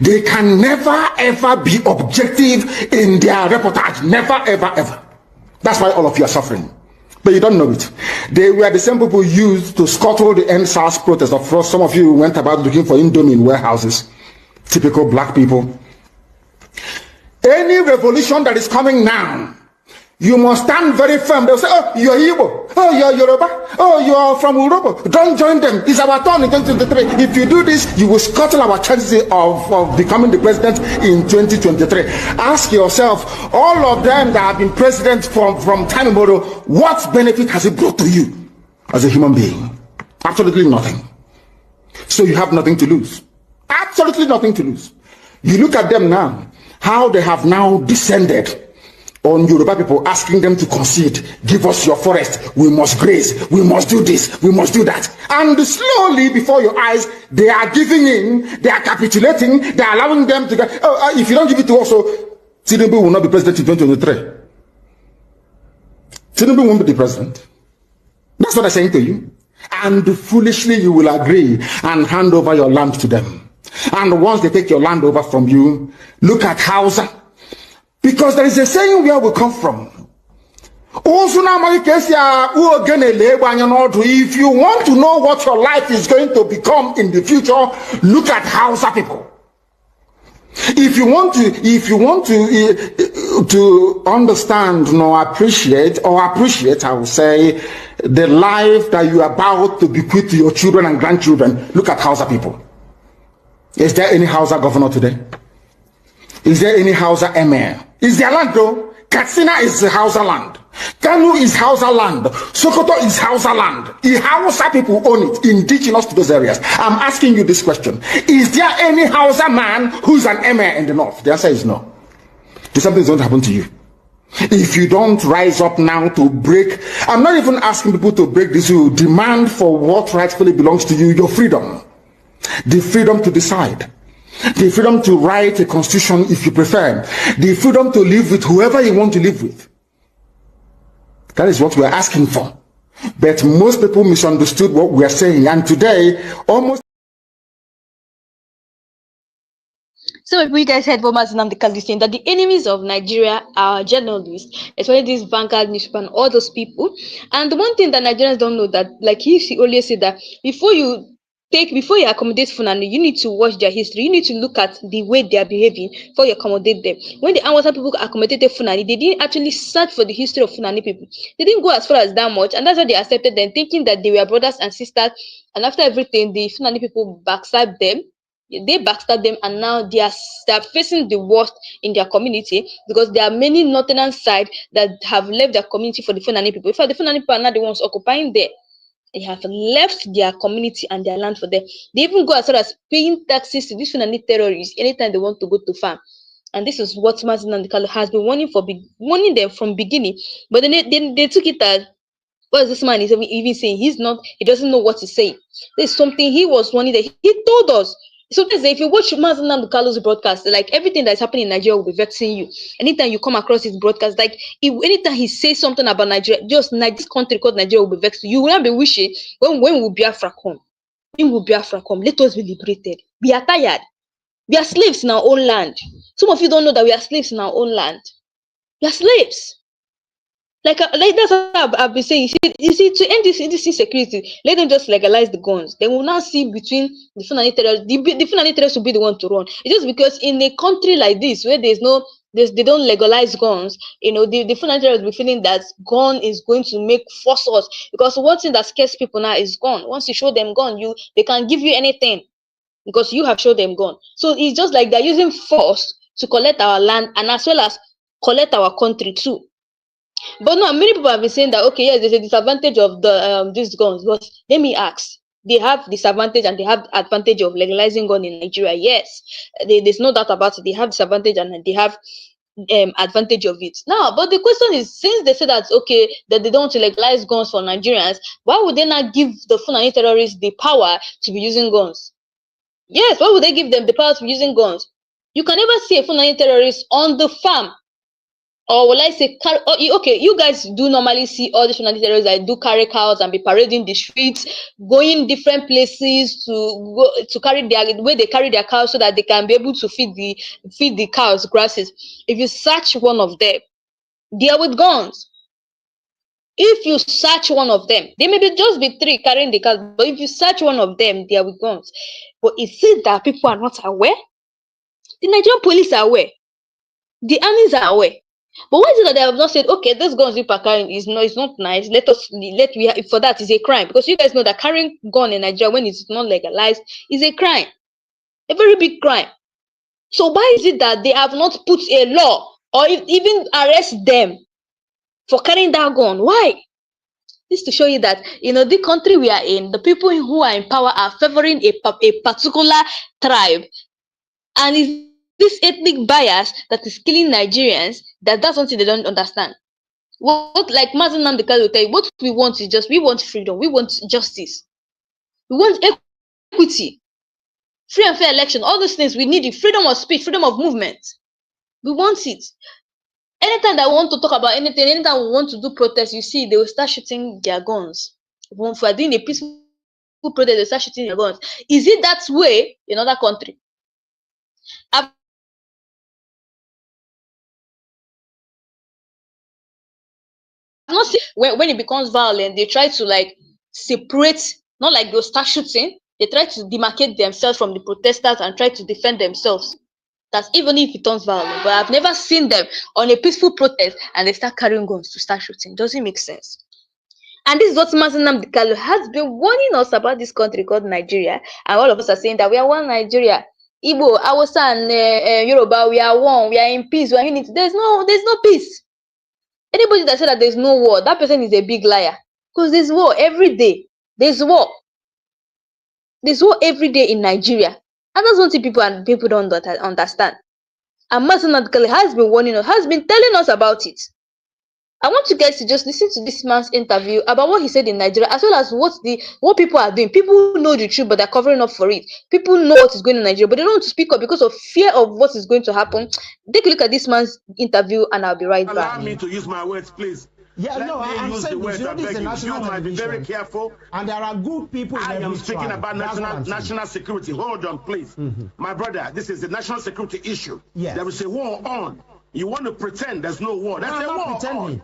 They can never ever be objective in their reportage. Never ever. That's why all of you are suffering. But you don't know it. They were the same people used to scuttle the NSAS protest. Of course, some of you went about looking for Indomie in warehouses. Typical black people. Any revolution that is coming now, you must stand very firm. They'll say, oh, you're Igbo. Oh, you're Yoruba. Oh, you're from Urobo. Don't join them. It's our turn in 2023. If you do this, you will scuttle our chances of becoming the president in 2023. Ask yourself, all of them that have been president from time immemorial, what benefit has it brought to you as a human being? Absolutely nothing. So you have nothing to lose. Absolutely nothing to lose. You look at them now, how they have now descended on Yoruba people, asking them to concede, give us your forest, we must graze, we must do this, we must do that. And slowly before your eyes, they are giving in, they are capitulating, they are allowing them to get, if you don't give it to us, Tinubu will not be president in 2023. Tinubu won't be the president. That's what I'm saying to you. And foolishly you will agree and hand over your land to them. And once they take your land over from you, look at Hausa. Because there is a saying where we come from. If you want to know what your life is going to become in the future, look at Hausa people. If you want to understand appreciate, I will say, the life that you are about to bequeath to your children and grandchildren, look at Hausa people. Is there any Hausa governor today? Is there any Hausa emir? Is their land though? Katsina is Hausa land. Kanu is Hausa land. Sokoto is Hausa land. The Hausa people own it, indigenous to those areas. I'm asking you this question. Is there any Hausa man who's an emir in the north? The answer is no. Something's going to happen to you. If you don't rise up now to break, I'm not even asking people to break this rule. Demand for what rightfully belongs to you, your freedom. The freedom to decide. The freedom to write a constitution if you prefer. The freedom to live with whoever you want to live with. That is what we are asking for. But most people misunderstood what we are saying. And today, almost... So you guys heard what Nnamdi Kanu saying, that the enemies of Nigeria are journalists, especially this Vanguard newspaper and all those people. And the one thing that Nigerians don't know, that like he always said, that before you accommodate Fulani, you need to watch their history. You need to look at the way they are behaving before you accommodate them. When the Anwasa people accommodated Fulani, they didn't actually search for the history of Fulani people. They didn't go as far as that much, and that's why they accepted them, thinking that they were brothers and sisters. And after everything, the Fulani people backstabbed them. They backstabbed them, and now they are facing the worst in their community, because there are many northern side that have left their community for the Fulani people. In fact, the Fulani people are not the ones occupying there. They have left their community and their land for them. They even go as far as paying taxes to these Fulani terrorists anytime they want to go to farm. And this is what Nnamdi Kanu has been warning them from beginning. But then they took it as, what is this man is even saying? He doesn't know what to say. There's something he was warning that he told us. Sometimes if you watch Nnamdi Kanu's broadcast, like everything that's happening in Nigeria will be vexing you. Anytime you come across his broadcast, like anytime he says something about Nigeria, just this country called Nigeria will be vexing you. You will not be wishing when will Biafra come? When will Biafra come? Let us be liberated. We are tired. We are slaves in our own land. Some of you don't know that we are slaves in our own land. We are slaves. Like that's what I've been saying. You see, to end this insecurity, let them just legalize the guns. They will now see between the Fulani terrorists. The Fulani terrorists will be the one to run. It's just because in a country like this, where they don't legalize guns, the Fulani terrorists will be feeling that gun is going to force us. Because one thing that scares people now is gun. Once you show them gun, they can give you anything because you have showed them gun. So it's just like they're using force to collect our land and as well as collect our country too. But no, many people have been saying that, okay, yes, there's a disadvantage of these guns. But let me ask, they have disadvantage and they have advantage of legalizing gun in Nigeria. Yes, there's no doubt about it. They have disadvantage and they have advantage of it. Now, but the question is, since they say that, okay, that they don't want to legalize guns for Nigerians, why would they not give the Fulani terrorists the power to be using guns? Yes, why would they give them the power to be using guns? You can never see a Fulani terrorist on the farm. Or will I say, okay, you guys do normally see all the Fulani terrorists that do carry cows and be parading the streets, going different places to carry they carry their cows so that they can be able to feed the cows grasses. If you search one of them, they are with guns. If you search one of them, they may just be three carrying the cows, but if you search one of them, they are with guns. But is it that people are not aware? The Nigerian police are aware. The armies are aware. But why is it that they have not said, okay, this guns people are carrying is not nice. For that is a crime, because you guys know that carrying gun in Nigeria when it's not legalized is a crime, a very big crime. So why is it that they have not put a law or even arrest them for carrying that gun? Why? This to show you that the country we are in, the people who are in power are favoring a particular tribe, and is this ethnic bias that is killing Nigerians. That's something they don't understand. What like Nnamdi Kanu will tell you, what we want is we want freedom, we want justice, we want equity, free and fair election, all those things we need, the freedom of speech, freedom of movement. We want it. Anytime that we want to talk about anything, anytime we want to do protest, you see they will start shooting their guns. If we are doing a peaceful protest, they start shooting their guns. Is it that way in other country? I've not seen when it becomes violent, they try to separate, not like they'll start shooting, they try to demarcate themselves from the protesters and try to defend themselves. That's even if it turns violent. But I've never seen them on a peaceful protest and they start carrying guns to start shooting. Doesn't make sense. And this is what Nnamdi Kanu has been warning us about this country called Nigeria. And all of us are saying that we are one Nigeria. Igbo, Hausa, and Yoruba, we are one. We are in peace. We are in unity. There's no peace. Anybody that said that there's no war, that person is a big liar. Because there's war every day. There's war. There's war every day in Nigeria. And that's one thing people don't understand. And Nnamdi Kanu has been warning us, has been telling us about it. I want you guys to just listen to this man's interview about what he said in Nigeria, as well as what people are doing. People know the truth, but they're covering up for it. People know what is going on in Nigeria, but they don't want to speak up because of fear of what is going to happen. Take a look at this man's interview, and I'll be right back. Allow me to use my words, please. Yeah, Let no, I'm saying this. This is a national might be very careful. And there are good people in I am speaking tribe. about national security. Hold on, please. My brother, this is a national security issue. Yes. There is a war on. You want to pretend there's no war. There's a war pretending. on.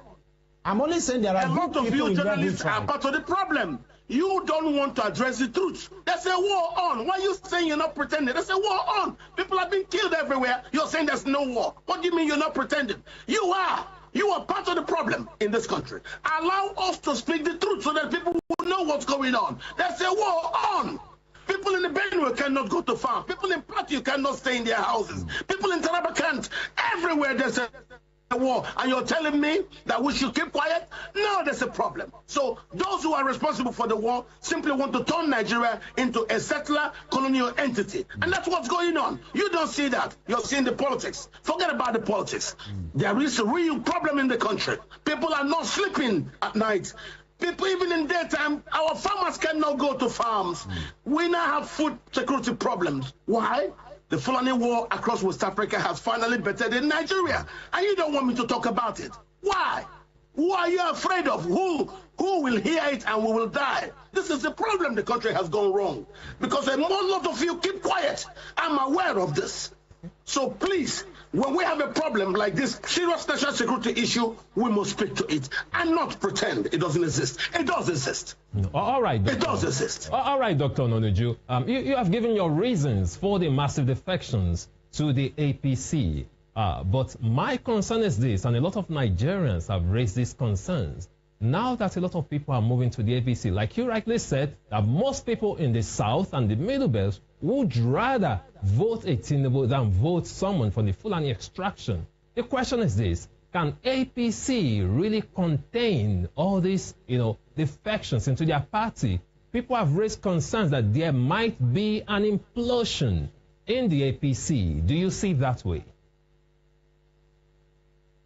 I'm only saying there are a lot of you journalists are part of the problem. You don't want to address the truth. There's a war on. Why are you saying you're not pretending? There's a war on. People have been killed everywhere. You're saying there's no war. What do you mean you're not pretending? You are. You are part of the problem in this country. Allow us to speak the truth so that people will know what's going on. There's a war on. People in the Benue cannot go to farm. People in Plateau cannot stay in their houses. People in Taraba can't. Everywhere there's a war, and you're telling me that we should keep quiet? No, there's a problem. So those who are responsible for the war simply want to turn Nigeria into a settler colonial entity, and that's what's going on. You don't see that. You're seeing the politics. Forget about the politics. There is a real problem in the country. People are not sleeping at night. People, even in daytime, our farmers cannot go to farms. We now have food security problems. Why? The Fulani war across West Africa has finally bettered in Nigeria. And you don't want me to talk about it. Why? Who are you afraid of? Who will hear it and we will die? This is the problem. The country has gone wrong. Because a lot of you keep quiet. I'm aware of this. So please, when we have a problem like this serious national security issue, we must speak to it and not pretend it doesn't exist. It does exist. All right, Dr. It does exist. All right, Dr. Ononuju. You have given your reasons for the massive defections to the APC. But my concern is this, and a lot of Nigerians have raised these concerns. Now that a lot of people are moving to the APC, like you rightly said, that most people in the South and the Middle Belt would rather vote a Tinubu than vote someone from the Fulani extraction. The question is this: can APC really contain all these, defections into their party? People have raised concerns that there might be an implosion in the APC. Do you see it that way?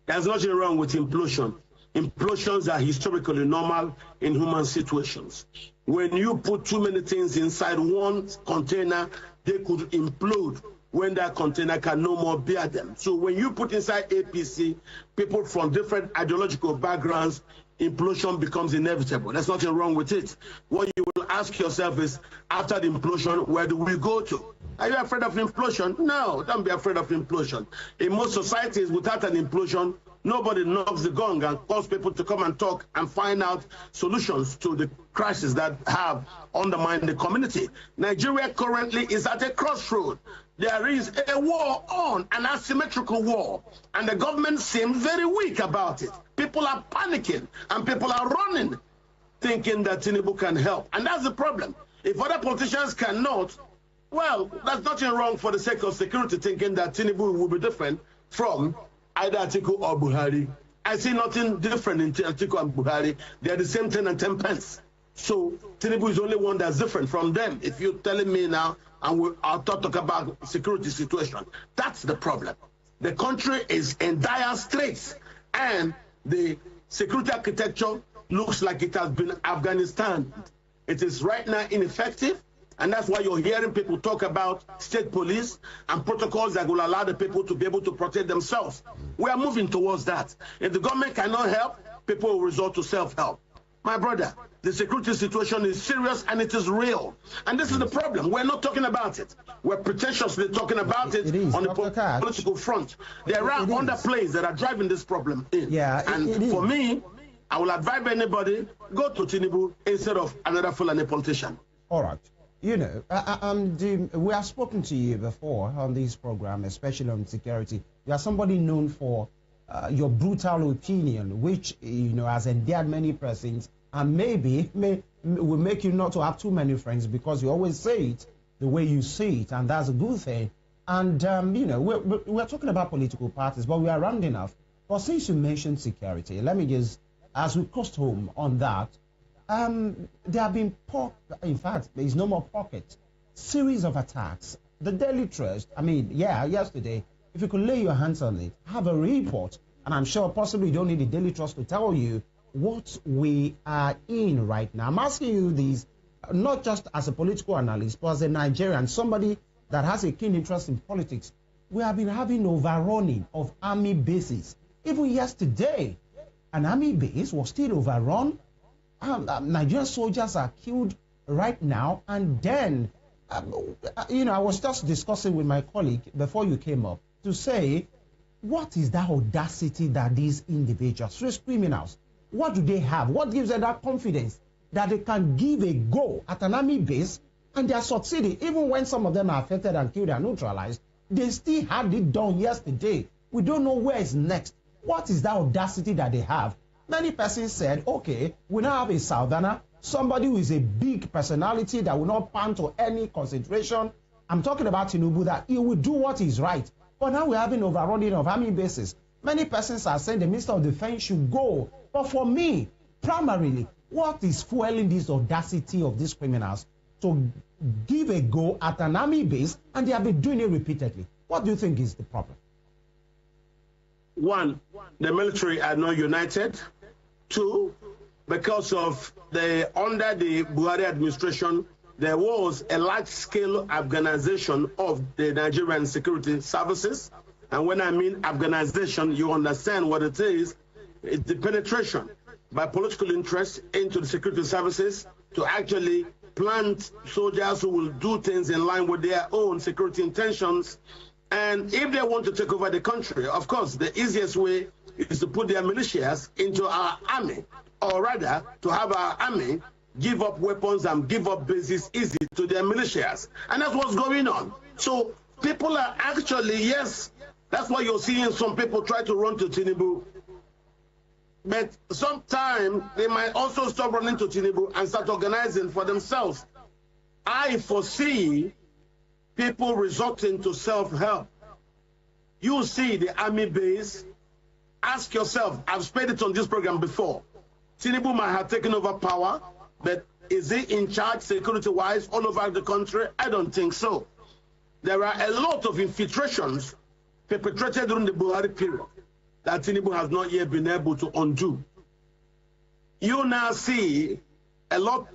There's nothing wrong with implosion. Implosions are historically normal in human situations. When you put too many things inside one container, they could implode when that container can no more bear them. So when you put inside APC people from different ideological backgrounds, implosion becomes inevitable. There's nothing wrong with it. What you will ask yourself is, after the implosion, where do we go to? Are you afraid of implosion? No, don't be afraid of implosion. In most societies, without an implosion, nobody knocks the gong and calls people to come and talk and find out solutions to the crises that have undermined the community. Nigeria currently is at a crossroad. There is a war on, an asymmetrical war, and the government seems very weak about it. People are panicking and people are running, thinking that Tinubu can help. And that's the problem. If other politicians cannot, well, there's nothing wrong for the sake of security thinking that Tinubu will be different from either Atiku or Buhari. I see nothing different in Atiku and Buhari. They're the same 10 and 10 pence. So Tinubu is the only one that's different from them. If you're telling me now, and I'll talk about security situation, that's the problem. The country is in dire straits, and the security architecture looks like it has been Afghanistan. It is right now ineffective. And that's why you're hearing people talk about state police and protocols that will allow the people to be able to protect themselves. We are moving towards that. If the government cannot help, people will resort to self-help. My brother, the security situation is serious and it is real. And this is the problem. We're not talking about it. We're pretentiously talking about it on the political front. There are underplays that are driving this problem in. And for me, I will advise anybody, go to Tinubu instead of another Fulani politician. All right. We have spoken to you before on this program, especially on security. You are somebody known for your brutal opinion, which has endeared many persons, and maybe will make you not to have too many friends because you always say it the way you say it, and that's a good thing. And we're talking about political parties, but we are rounding off. But since you mentioned security, let me just, as we crossed home on that. There have been, in fact, there is no more pocket. Series of attacks. The Daily Trust, yesterday, if you could lay your hands on it, have a report, and I'm sure possibly you don't need the Daily Trust to tell you what we are in right now. I'm asking you this, not just as a political analyst, but as a Nigerian, somebody that has a keen interest in politics. We have been having overrunning of army bases. Even yesterday, an army base was still overrun. Nigerian soldiers are killed right now, and then, I was just discussing with my colleague before you came up to say, what is that audacity that these individuals, these criminals, what do they have? What gives them that confidence that they can give a go at an army base and they are succeeding? Even when some of them are affected and killed and neutralized, they still had it done yesterday. We don't know where is next. What is that audacity that they have? Many persons said, okay, we now have a southerner, somebody who is a big personality that will not pan to any concentration. I'm talking about Tinubu, that he will do what is right. But now we're having overrunning of army bases. Many persons are saying the Minister of Defense should go. But for me, primarily, what is fueling this audacity of these criminals to give a go at an army base, and they have been doing it repeatedly? What do you think is the problem? One, the military are not united. Two, because of under the Buhari administration, there was a large-scale Afghanization of the Nigerian security services. And when I mean Afghanization, you understand what it is. It's the penetration by political interests into the security services to actually plant soldiers who will do things in line with their own security intentions. And if they want to take over the country, of course, the easiest way is to put their militias into our army, or rather to have our army give up weapons and give up bases easy to their militias. And that's what's going on. So people are actually, yes, that's why you're seeing some people try to run to Tinubu. But sometimes they might also stop running to Tinubu and start organizing for themselves. I foresee people resorting to self-help. You see the army base. Ask yourself, I've said it on this program before, Tinubu might have taken over power, but is he in charge security-wise all over the country? I don't think so. There are a lot of infiltrations perpetrated during the Buhari period that Tinubu has not yet been able to undo. You now see a lot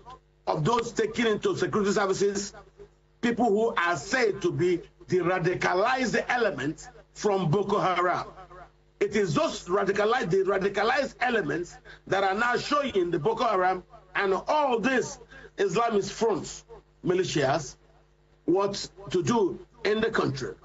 of those taken into security services, people who are said to be the radicalized elements from Boko Haram. It is those radicalized elements that are now showing the Boko Haram and all these Islamist fronts, militias, what to do in the country.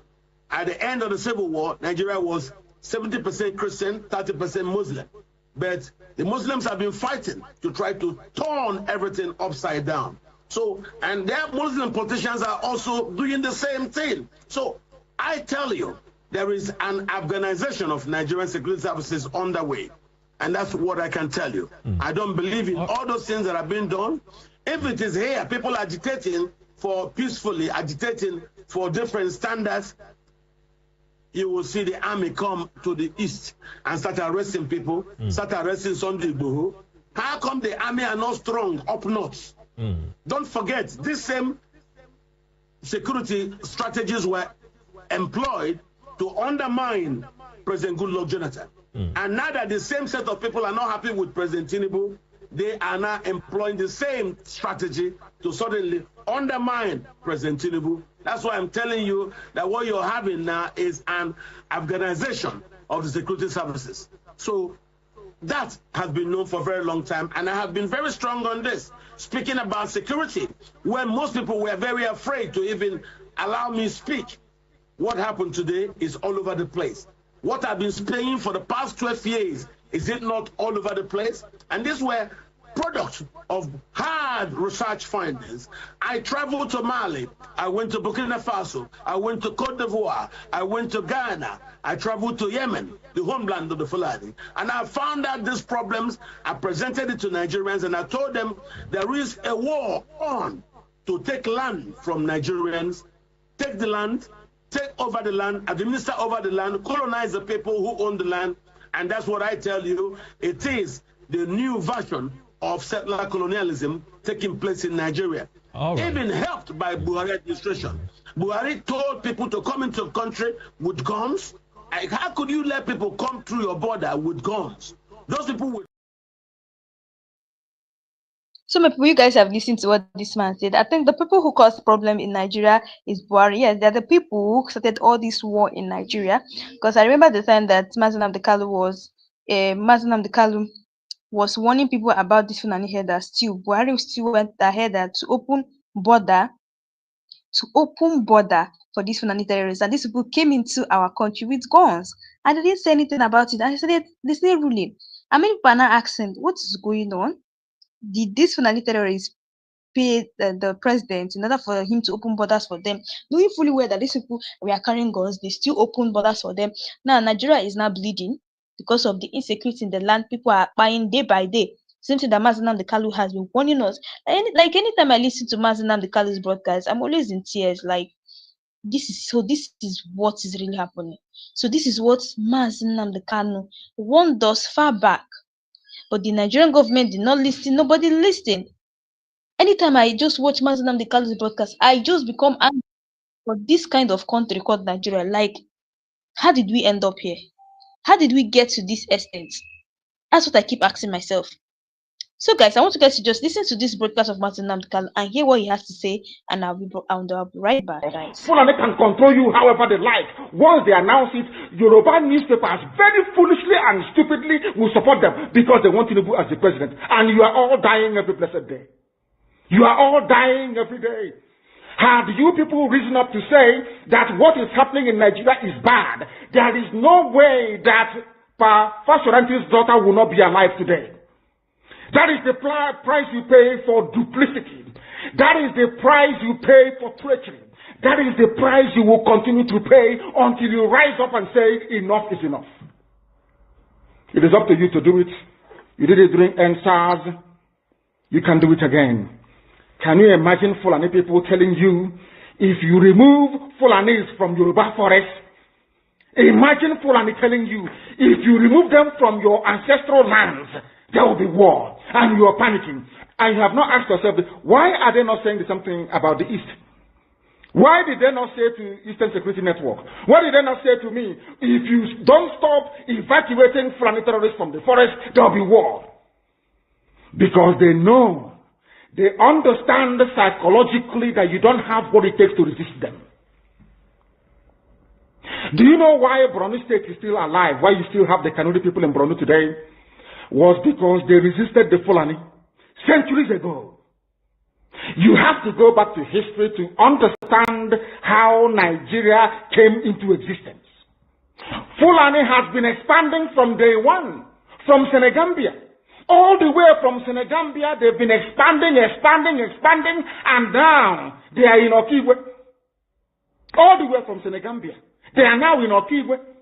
At the end of the Civil War, Nigeria was 70% Christian, 30% Muslim. But the Muslims have been fighting to try to turn everything upside down. So, and their Muslim politicians are also doing the same thing. So, I tell you, there is an Afghanization of Nigerian security services underway. And that's what I can tell you. I don't believe in all those things that are being done. If it is here, people agitating for peacefully, agitating for different standards, you will see the army come to the east and start arresting people, start arresting Sunday Igbo. How come the army are not strong up north? Don't forget, these same security strategies were employed to undermine President Goodluck Jonathan. And now that the same set of people are not happy with President Tinubu, they are now employing the same strategy to suddenly undermine President Tinubu. That's why I'm telling you that what you're having now is an Afghanization of the security services. So that has been known for a very long time, and I have been very strong on this. Speaking about security, when most people were very afraid to even allow me speak, what happened today is all over the place. What I've been saying for the past 12 years, is it not all over the place? And these were products of hard research findings. I traveled to Mali, I went to Burkina Faso, I went to Cote d'Ivoire, I went to Ghana, I traveled to Yemen, the homeland of the Fulani, and I found out these problems. I presented it to Nigerians and I told them there is a war on to take land from Nigerians, take the land, take over the land, administer over the land, colonize the people who own the land. And that's what I tell you, it is the new version of settler colonialism taking place in Nigeria. Even helped by Buhari administration. Buhari told people to come into the country with guns. How could you let people come through your border with guns? Those people would. So maybe you guys have listened to what this man said. I think the people who caused problem in Nigeria is Buhari. Yes, they're the people who started all this war in Nigeria. Because I remember the time that Nnamdi Kanu was warning people about this Fulani herders. Still, Buhari still went ahead to open border for these Fulani terrorists. And these people came into our country with guns. And they didn't say anything about it. And they started ruling. I mean, people are now asking, what is going on? Did these Fulani terrorists pay the president in order for him to open borders for them, knowing fully well that these people were carrying guns? They still open borders for them. Now Nigeria is now bleeding because of the insecurity in the land. People are buying day by day. Same thing that Nnamdi Kanu has been warning us. Like anytime I listen to Nnamdi Kanu's broadcast, I'm always in tears. Like this is what is really happening. So this is what Nnamdi Kanu warned us far back. But the Nigerian government did not listen. Nobody listened. Anytime I just watch Nnamdi Kanu's broadcast, I just become angry for this kind of country called Nigeria. Like, how did we end up here? How did we get to this extent? That's what I keep asking myself. So, guys, I want you guys to just listen to this broadcast of Martin Nnamdi Kanu and hear what he has to say, and I'll be right back, guys. Fulani can control you however they like. Once they announce it, Yoruba newspapers very foolishly and stupidly will support them because they want Tinubu as the president. And you are all dying every blessed day. You are all dying every day. Had you people risen up to say that what is happening in Nigeria is bad, there is no way that Fashoranti's daughter will not be alive today. That is the price you pay for duplicity. That is the price you pay for treachery. That is the price you will continue to pay until you rise up and say, enough is enough. It is up to you to do it. You did it during NSAS. You can do it again. Can you imagine Fulani people telling you, if you remove Fulanis from Yoruba forest, imagine Fulani telling you, if you remove them from your ancestral lands, there will be war, and you are panicking. And you have not asked yourself, why are they not saying something about the East? Why did they not say to Eastern Security Network? Why did they not say to me, if you don't stop evacuating Fulani terrorists from the forest, there will be war? Because they know, they understand psychologically that you don't have what it takes to resist them. Do you know why Borno State is still alive? Why you still have the Kanuri people in Borno today? Was because they resisted the Fulani centuries ago. You have to go back to history to understand how Nigeria came into existence. Fulani has been expanding from day one, from Senegambia. All the way from Senegambia, they've been expanding, and now they are in Okigwe. All the way from Senegambia. They are now in Okigwe.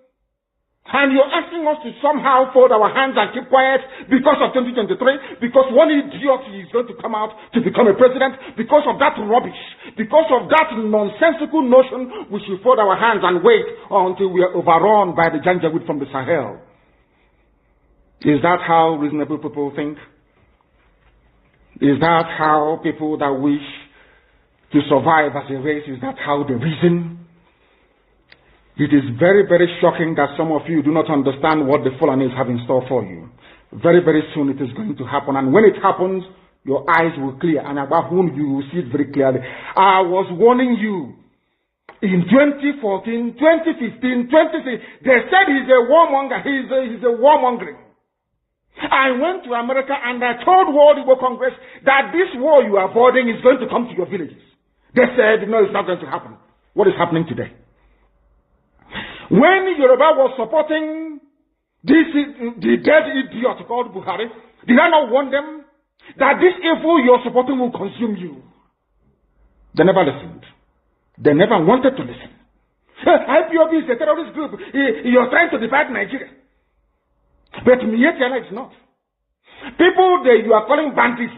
And you're asking us to somehow fold our hands and keep quiet because of 2023, because one idiot is going to come out to become a president, because of that rubbish, because of that nonsensical notion, we should fold our hands and wait until we are overrun by the Janjaweed from the Sahel. Is that how reasonable people think? Is that how people that wish to survive as a race, is that how they reason? It is very, very shocking that some of you do not understand what the Fulanis have in store for you. Very, very soon it is going to happen. And when it happens, your eyes will clear. And about whom you will see it very clearly. I was warning you. In 2014, 2015, 2016, they said he's a warmonger. He's a warmongering. I went to America and I told World Igbo Congress that this war you are avoiding is going to come to your villages. They said, no, it's not going to happen. What is happening today? When Yoruba was supporting the dead idiot called Buhari, did I not warn them that this evil you're supporting will consume you? They never listened. They never wanted to listen. IPOB is a terrorist group. You're trying to divide Nigeria. But Mietiana is not. People that you are calling bandits,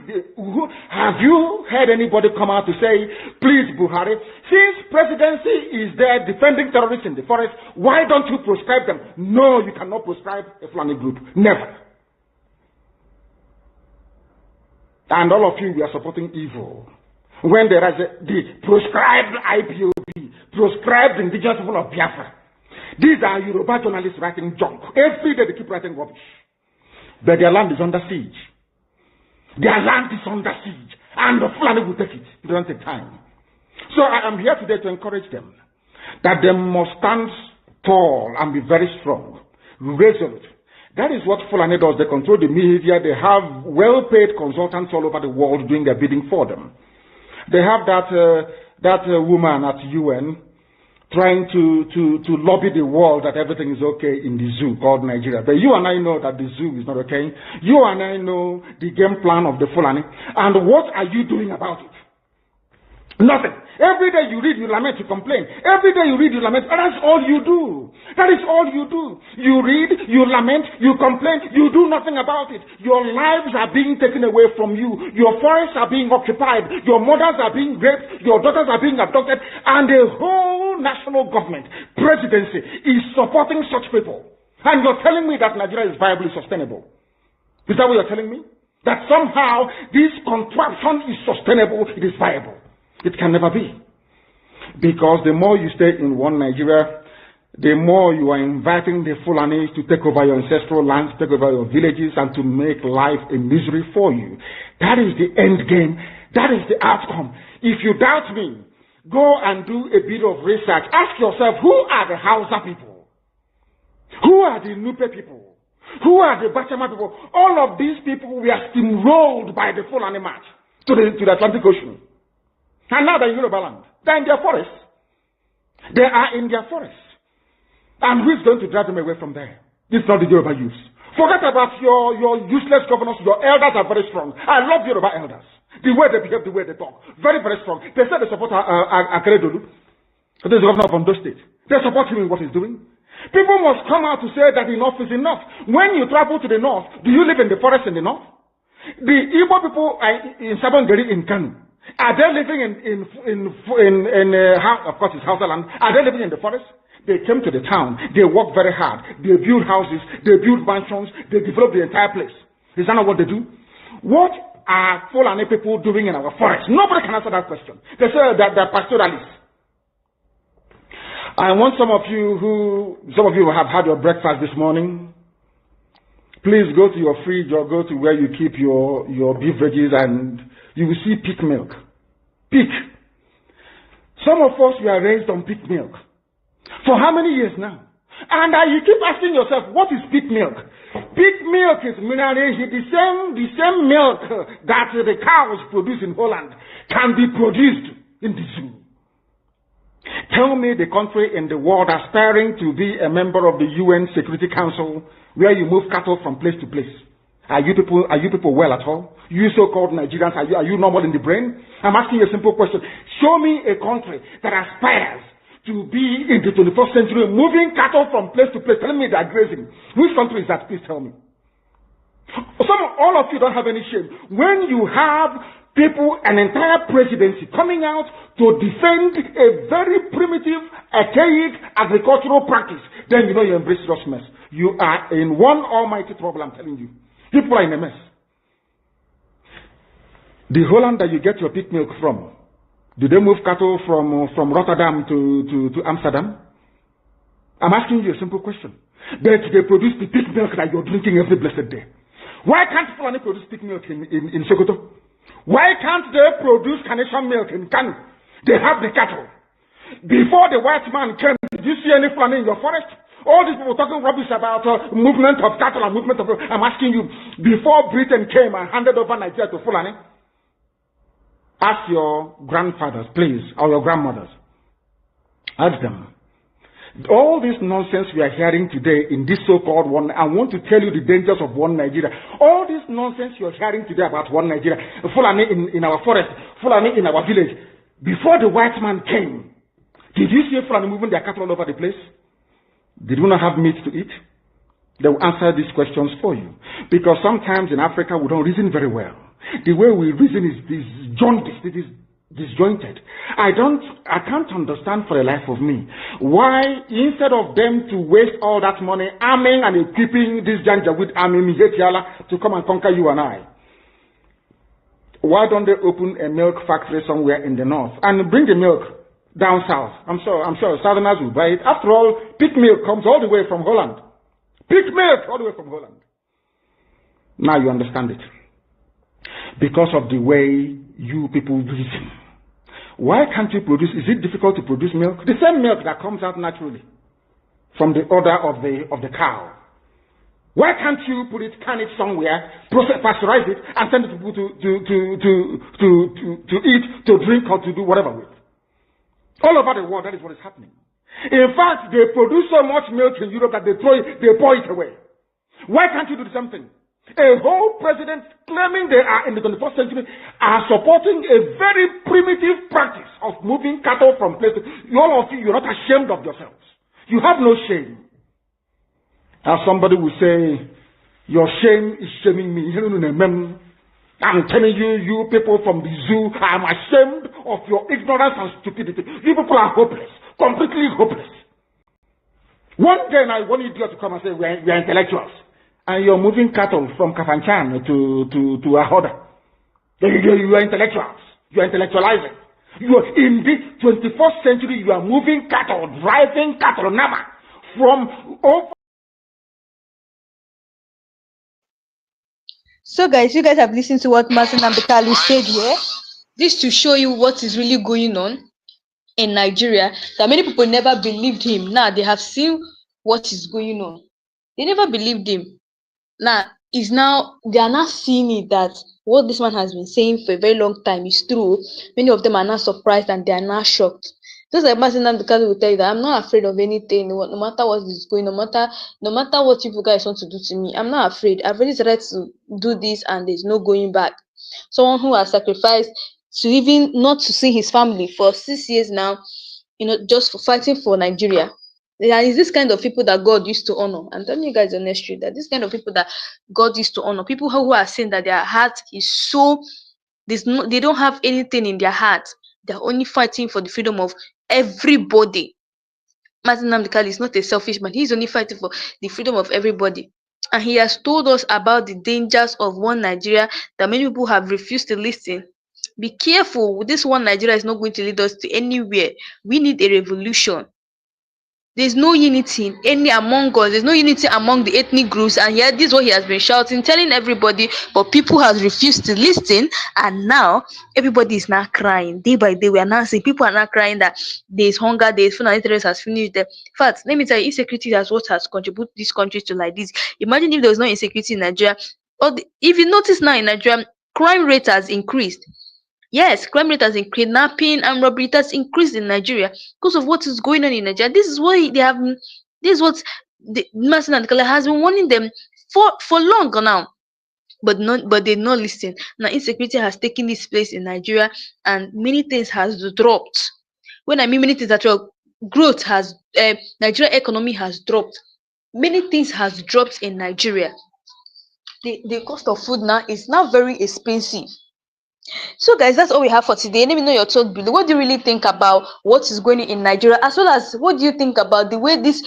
have you heard anybody come out to say, please Buhari, since presidency is there defending terrorists in the forest, why don't you proscribe them? No, you cannot proscribe a Fulani group. Never. And all of you, we are supporting evil. When there is the proscribed IPOB, proscribed indigenous people of Biafra. These are Yoruba journalists writing junk. Every day they keep writing rubbish. But their land is under siege. Their land is under siege. And the Fulani will take it. It doesn't take time. So I am here today to encourage them that they must stand tall and be very strong, resolute. That is what Fulani does. They control the media. They have well-paid consultants all over the world doing their bidding for them. They have that woman at UN trying to lobby the world that everything is okay in the zoo called Nigeria. But you and I know that the zoo is not okay. You and I know the game plan of the Fulani. And what are you doing about it? Nothing. Every day you read, you lament, you complain. Every day you read, you lament. And that's all you do. That is all you do. You read, you lament, you complain. You do nothing about it. Your lives are being taken away from you. Your forests are being occupied. Your mothers are being raped. Your daughters are being abducted. And the whole national government, presidency, is supporting such people. And you're telling me that Nigeria is viably sustainable. Is that what you're telling me? That somehow this contraption is sustainable, it is viable. It can never be. Because the more you stay in one Nigeria, the more you are inviting the Fulanis to take over your ancestral lands, take over your villages, and to make life a misery for you. That is the end game. That is the outcome. If you doubt me, go and do a bit of research. Ask yourself, who are the Hausa people? Who are the Nupe people? Who are the Bachama people? All of these people were steamrolled by the Fulani march to the Atlantic Ocean. And now they're in Yoruba land. They're in their forests. They are in their forests. And who is going to drive them away from there? It's not the Yoruba youth. Forget about your useless governors. Your elders are very strong. I love Yoruba elders. The way they behave, the way they talk. Very, very strong. They say they support Akeredolu. The governor of Ondo State. They support him in what he's doing. People must come out to say that enough is enough. When you travel to the north, do you live in the forest in the north? The Igbo people in Sabongeri in Kanu, are they living of course it's Hausa land, are they living in the forest? They came to the town, they worked very hard, they built houses, they built mansions, they developed the entire place. Is that not what they do? What are Fulani people doing in our forest? Nobody can answer that question. They say that they're pastoralists. I want some of you who have had your breakfast this morning, please go to your fridge or go to where you keep your beverages and you will see pig milk. Pig. Some of us were raised on pig milk. For how many years now? And you keep asking yourself, what is pig milk? Pig milk is the same milk that the cows produce in Holland can be produced in the zoo. Tell me the country in the world aspiring to be a member of the UN Security Council where you move cattle from place to place. Are you people well at all? You so-called Nigerians, are you normal in the brain? I'm asking you a simple question. Show me a country that aspires to be in the 21st century, moving cattle from place to place, telling me they're grazing. Which country is that? Please tell me. All of you don't have any shame. When you have people, an entire presidency coming out to defend a very primitive, archaic agricultural practice, then you know you embrace serious mess. You are in one almighty trouble, I'm telling you. People are in a mess. The Holland that you get your pig milk from, do they move cattle from Rotterdam to Amsterdam? I'm asking you a simple question. But they produce the pig milk that you're drinking every blessed day. Why can't Fulani produce pig milk in Sokoto? Why can't they produce carnation milk in Kanu? They have the cattle. Before the white man came, did you see any Fulani in your forest? All these people talking rubbish about movement of cattle and movement of... I'm asking you, before Britain came and handed over Nigeria to Fulani, ask your grandfathers, please, or your grandmothers. Ask them. All this nonsense we are hearing today in this so-called one, I want to tell you the dangers of one Nigeria. All this nonsense you are hearing today about one Nigeria, Fulani in our forest, Fulani in our village. Before the white man came, did you see Fulani moving their cattle all over the place? Did we not have meat to eat? They will answer these questions for you. Because sometimes in Africa we don't reason very well. The way we reason is jaundiced, it is disjointed. I can't understand for the life of me why instead of them to waste all that money arming and equipping this Janjaweed army Mijetiala to come and conquer you and I, why don't they open a milk factory somewhere in the north and bring the milk down south? I'm sure Southerners will buy it. After all, pig milk comes all the way from Holland. Pig milk all the way from Holland. Now you understand it. Because of the way you people reason. Why can't you produce? Is it difficult to produce milk? The same milk that comes out naturally from the udder of the cow. Why can't you can it somewhere, pasteurize it, and send it to people to eat, to drink, or to do whatever with? All over the world, that is what is happening. In fact, they produce so much milk in Europe that they pour it away. Why can't you do the same thing? A whole president claiming they are in the 21st century are supporting a very primitive practice of moving cattle from place to... All of you, you're not ashamed of yourselves. You have no shame. As somebody will say, your shame is shaming me. I'm telling you, you people from the zoo, I'm ashamed of your ignorance and stupidity. You people are hopeless, completely hopeless. One day I want you to come and say, we are intellectuals. And you're moving cattle from Kafanchan to Ahoda. You are intellectuals. You are intellectualizing. You are in the 21st century, you are moving cattle, driving cattle, Nama, from over. So, guys, you guys have listened to what Martin Nnamdi Kanu said here. This to show you what is really going on in Nigeria. That many people never believed him. Now they have seen what is going on. They never believed him. Now they are now seeing it that what this man has been saying for a very long time is true. Many of them are now surprised and they are now shocked. Just like Martin Nnamdi Kanu will tell you that I'm not afraid of anything, no matter what is going, no matter what you guys want to do to me, I'm not afraid. I've already tried to do this and there's no going back. Someone who has sacrificed to even not to see his family for 6 years now, just for fighting for Nigeria. There is this kind of people that God used to honor. I'm telling you guys on street that this kind of people that God used to honor, people who are saying that their heart is so, they don't have anything in their heart. They're only fighting for the freedom of everybody. Martin Nnamdi Kanu is not a selfish man. He's only fighting for the freedom of everybody. And he has told us about the dangers of one Nigeria that many people have refused to listen. Be careful. This one Nigeria is not going to lead us to anywhere. We need a revolution. There's no unity among us. There's no unity among the ethnic groups, and yet this is what he has been shouting, telling everybody, but people have refused to listen, and now everybody is now crying. Day by day, we are now seeing people are now crying that there's hunger, there's food, and interest has finished them. In fact, let me tell you, insecurity is what has contributed this country to like this. Imagine if there was no insecurity in Nigeria. If you notice now in Nigeria, crime rate has increased. Yes, crime rate has increased, kidnapping and robbery has increased in Nigeria because of what is going on in Nigeria. This is what they have. This is what the Martin and Kala has been warning them for long now, but they not listen. Now insecurity has taken this place in Nigeria, and many things has dropped. When I mean many things that growth has, Nigeria economy has dropped. Many things has dropped in Nigeria. The cost of food now is now very expensive. So, guys, that's all we have for today. Let me know your thoughts below. What do you really think about what is going on in Nigeria, as well as what do you think about the way these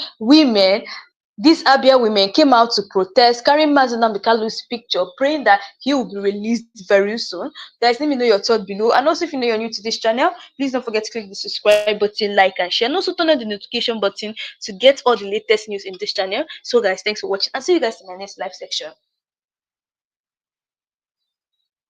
Abia women came out to protest, carrying Mazi Nnamdi Kanu's picture, praying that he will be released very soon. Guys, let me know your thoughts below. And also, if you know you're new to this channel, please don't forget to click the subscribe button, like and share, and also turn on the notification button to get all the latest news in this channel. So, guys, thanks for watching, and see you guys in my next live section.